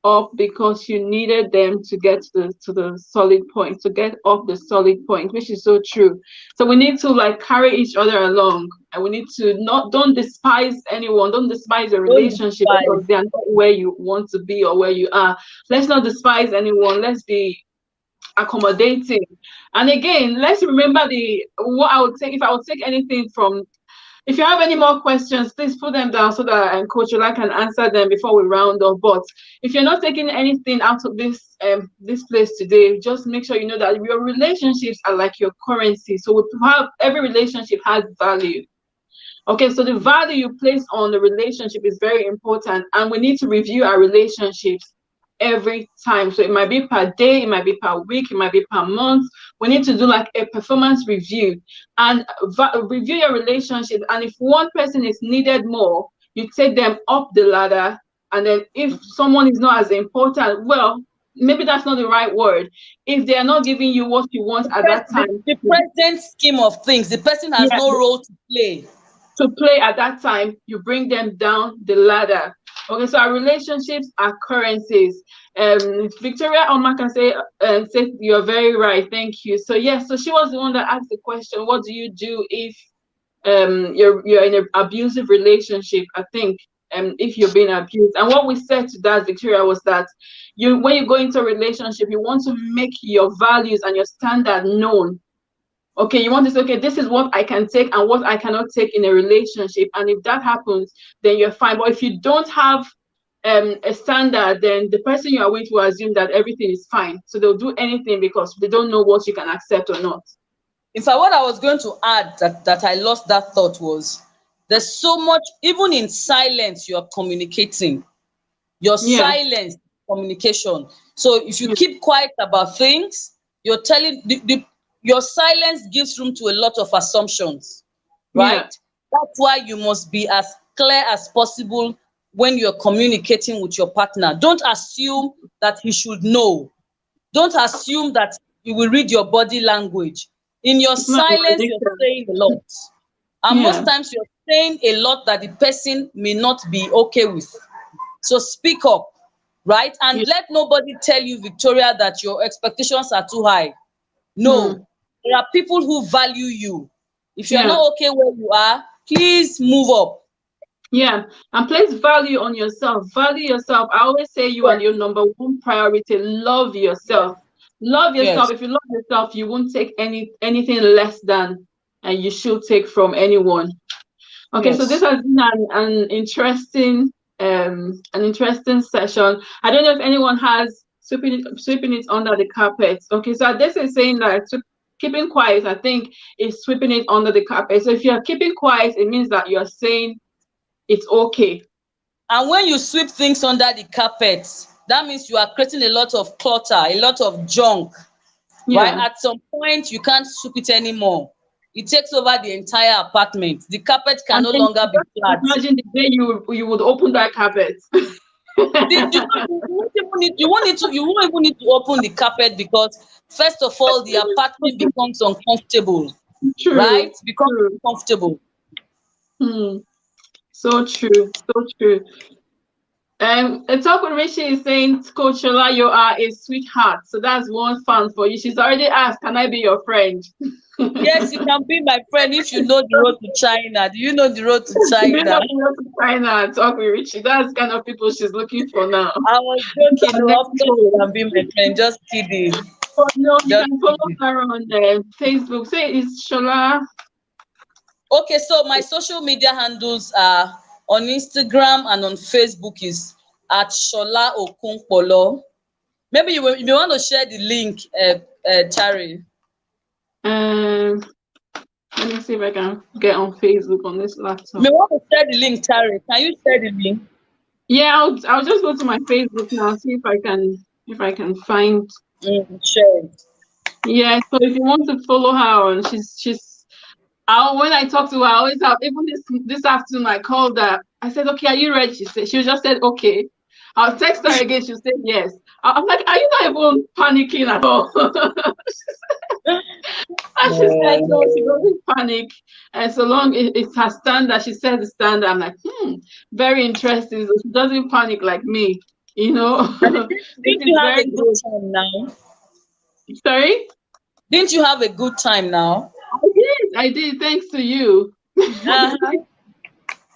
up because you needed them to get to the solid point, to get off the solid point, which is so true. So we need to like carry each other along, and we need to not don't despise anyone, don't despise your Don't relationship despise. because they are not where you want to be or where you are. Let's not despise anyone. Let's be accommodating. And again, let's remember the what I would take if I would take anything from. If you have any more questions, please put them down so that Coach Ola can answer them before we round off. But if you're not taking anything out of this place today, just make sure you know that your relationships are like your currency. So every relationship has value. Okay, so the value you place on the relationship is very important, and we need to review our relationships every time. So it might be per day, it might be per week, it might be per month. We need to do like a performance review and review your relationship. And if one person is needed more, you take them up the ladder. And then if someone is not as important, well, maybe that's not the right word. If they are not giving you what you want at that time, The present scheme of things, the person has yeah, no role to play. to play at that time, you bring them down the ladder. Okay, so our relationships are currencies. Victoria Oma can say you're very right. Thank you. So yes, so she was the one that asked the question, what do you do if you're in an abusive relationship? I think if you're being abused. And what we said to that, Victoria, was that when you go into a relationship, you want to make your values and your standard known. Okay, you want to say, okay, this is what I can take and what I cannot take in a relationship. And if that happens, then you're fine. But if you don't have a standard, then the person you are with will assume that everything is fine. So they'll do anything because they don't know what you can accept or not. In fact, what I was going to add that I lost that thought was, there's so much, even in silence, you're communicating. Your Yeah. silence, communication. So if you Yeah. keep quiet about things, you're telling your silence gives room to a lot of assumptions, Yeah. right? That's why you must be as clear as possible when you're communicating with your partner. Don't assume that he should know. Don't assume that he will read your body language. In your It's not silence, you're contradiction. saying a lot. And most Yeah. times you're saying a lot that the person may not be okay with. So speak up, right? Yeah. And let nobody tell you, Victoria, that your expectations are too high. Hmm. No, there are people who value you. If you're Yeah. not okay where you are, please move up. Yeah, and place value on yourself. Value yourself. I always say you are Yes, your number one priority. Love yes, yourself. Love yourself. yes, If you love yourself, you won't take anything less than, and you should take from anyone. Okay, so this yes. has been an interesting session. I don't know if anyone has sweeping it under the carpet. Okay, so this is saying that keeping quiet, I think, is sweeping it under the carpet. So if you're keeping quiet, it means that you're saying it's okay. And when you sweep things under the carpet, that means you are creating a lot of clutter, a lot of junk, right? Yeah. At some point, you can't sweep it anymore. It takes over the entire apartment. The carpet can And no then longer be just flat. imagine the day you would open that carpet. You won't even need to open the carpet, because first of all, the apartment becomes uncomfortable, True. right? Becomes True. uncomfortable. Hmm. So true. So true. A talk with Rishi is saying, Coach Shola, you are a sweetheart. So that's one fan for you. She's already asked, can I be your friend? Yes, you can be my friend if you know the road to China. Do you know the road to You China? know, we have to find out, talk with Richie. That's the kind of people she's looking for now. I was joking. Our No, next of course you goal. can be my friend. Just kidding. But no, you Just can follow kidding. her on Facebook. Say it's Shola. Okay, so my social media handles are on Instagram and on Facebook is at Sola Okunkpolor. Maybe you want to share the link, Tari. Um, Let me see if I can get on Facebook on this You laptop. may want to share the link, Tari. Can you share the link? Yeah, I'll just go to my Facebook now, see if I can find. Share it. Yeah, so if you want to follow her on, she's when I talk to her, I always have, even this afternoon I called her. I said, okay, are you ready? She just said okay. I'll text her again, she'll say yes. I'm like, are you not even panicking at all? And she said, Yeah. no, she doesn't panic. And so long it's her standard, she said the standard. I'm like, very interesting. So she doesn't panic like me, you know. And This didn't is you have very a good good. time now? Sorry? Didn't you have a good time now? I did, thanks to you. Uh-huh.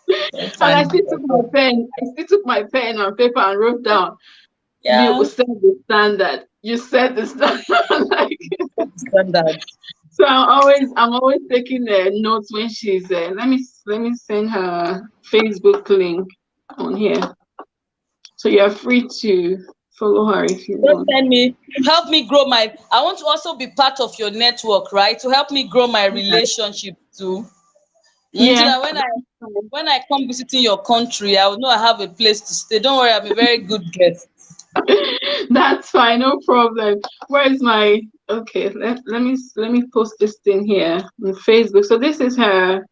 So And I fine. still took my pen. I still took my pen and paper and wrote down. You Yeah. set the standard. You set the standard. Like, Standards. so I'm always taking notes when she's. Let me send her Facebook link on here. So you're free to follow her if you Just want. send me, help me grow my. I want to also be part of your network, right? To help me grow my Yeah. relationship too. So Yeah. that when I come visiting your country, I will know I have a place to stay. Don't worry, I'm a very good guest. That's fine, no problem. Where is my okay? Let me post this thing here on Facebook. So this is her.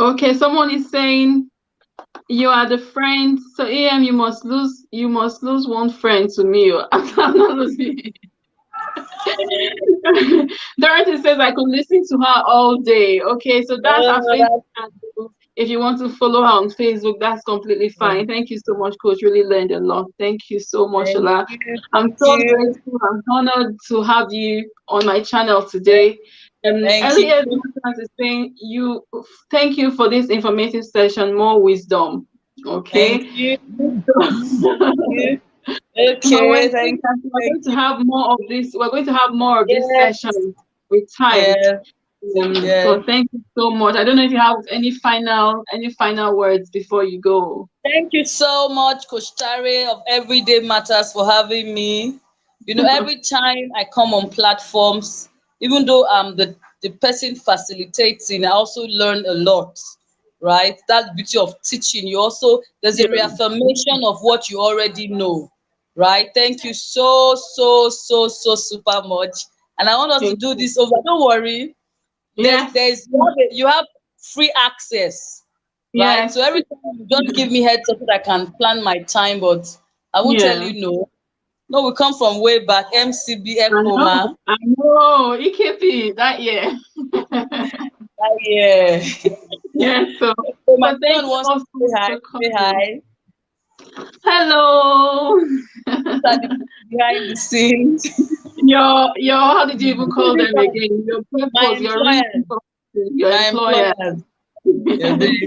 Okay, someone is saying you are the friend. So EM, you must lose one friend to me. I'm not losing. Dorothy says I could listen to her all day. Okay, so that's our Oh, Facebook handle. If you want to follow her on Facebook, that's completely fine. Thank you so much, Coach. Really learned a lot. Thank you so much, thank Ola. you. I'm Thank so you. grateful. I'm honored to have you on my channel today. Thank you. Elliot is saying you thank you for this informative session. More wisdom. Thank Okay. you. Thank So, you. but Okay, thank you. we're Thank going to you. have more of this. We're going to have more of this session Yes. with time. Yes. Yes. So thank you so much. I don't know if you have any final words before you go. Thank you so much, Coach Tare of Everyday Matters, for having me. You know, every time I come on platforms, even though I'm the person facilitating, I also learn a lot, right? That beauty of teaching. You also, there's a Yeah. reaffirmation of what you already know, right? Thank you so, so, so, so super much. And I want us to Thank do you. this over. Don't worry. Yes. You have free access, right? So Yes. every time you just give me heads up so that I can plan my time, but I won't tell Yeah. you no. No, we come from way back, MCBF I know. Oma. I know. EKP that year. Yeah. Yeah. So, So my but thank son you wants to also say hi. for Say coming. hi. Hello. These are the people behind the scenes. Your how did you even call them again? Your My purpose, your reason employers. for your My employer. employers. Yeah, they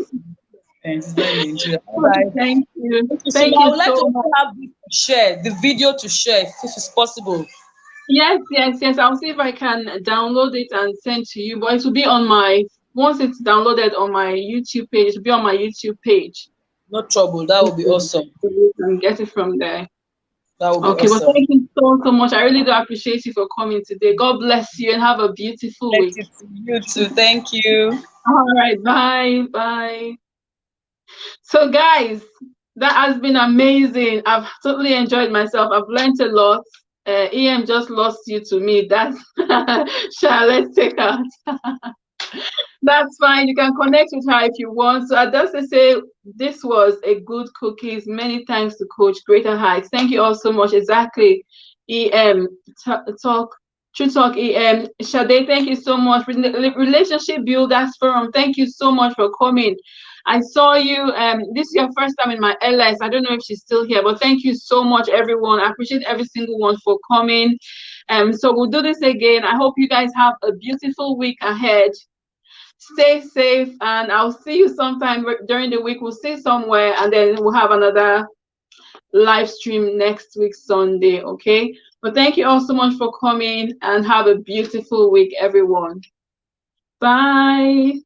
it's not in Nigeria. All right. Thank you. Okay, so Thank now I you would like to so also much. have this to share, the video to share if it's possible. Yes, yes, yes. I'll see if I can download it and send to you. But it will be on my once it's downloaded on my YouTube page, it will be on my YouTube page. No trouble. That would be awesome. So you can get it from there. That would be Okay, well, awesome. thank you so, so much. I really do appreciate you for coming today. God bless you and have a beautiful Bless week. you too. You too. Thank you. All right, bye, bye. So, guys, that has been amazing. I've totally enjoyed myself. I've learned a lot. EM just lost you to me. That's Sha, let's take out. That's fine. You can connect with her if you want. So I just say this was a good cookies. Many thanks to Coach Greater Heights. Thank you all so much. Exactly. EM talk. True Talk EM. Sade, thank you so much. Relationship Builders Forum, thank you so much for coming. I saw you. This is your first time in my LS. I don't know if she's still here, but thank you so much, everyone. I appreciate every single one for coming. So we'll do this again. I hope you guys have a beautiful week ahead. Stay safe, and I'll see you sometime during the week. We'll see somewhere, and then we'll have another live stream next week, Sunday. Okay. But thank you all so much for coming, and have a beautiful week, everyone. Bye.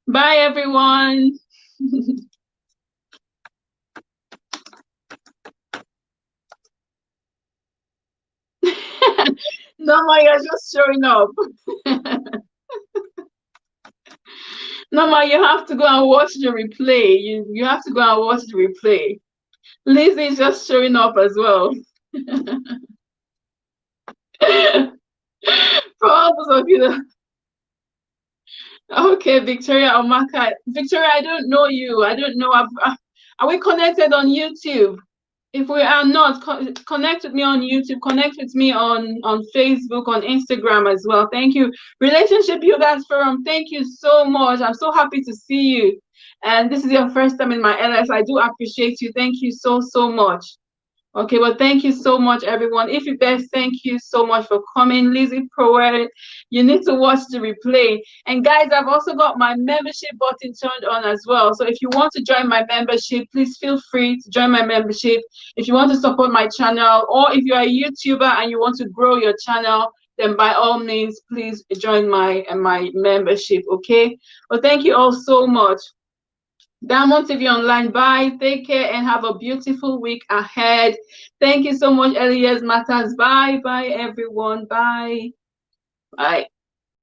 Bye, everyone. No, ma, you're just showing up. No, ma, you have to go and watch the replay. You have to go and watch the replay. Lizzie is just showing up as well. For all those of you that, okay, Victoria Omaka. Victoria, I don't know you. I don't know. Are we connected on YouTube? If we are not, connect with me on YouTube, connect with me on Facebook, on Instagram as well. Thank you. Relationship Builders Forum, thank you so much. I'm so happy to see you. And this is your first time in my LS. I do appreciate you. Thank you so, so much. Okay, well, thank you so much, everyone. If you guys, thank you so much for coming. Lizzie Proel, you need to watch the replay. And guys, I've also got my membership button turned on as well. So if you want to join my membership, please feel free to join my membership. If you want to support my channel, or if you're a YouTuber and you want to grow your channel, then by all means, please join my membership, okay? Well, thank you all so much. Diamond TV Online, bye. Take care and have a beautiful week ahead. Thank you so much, Elias Matters. Bye, bye, everyone. Bye. Bye.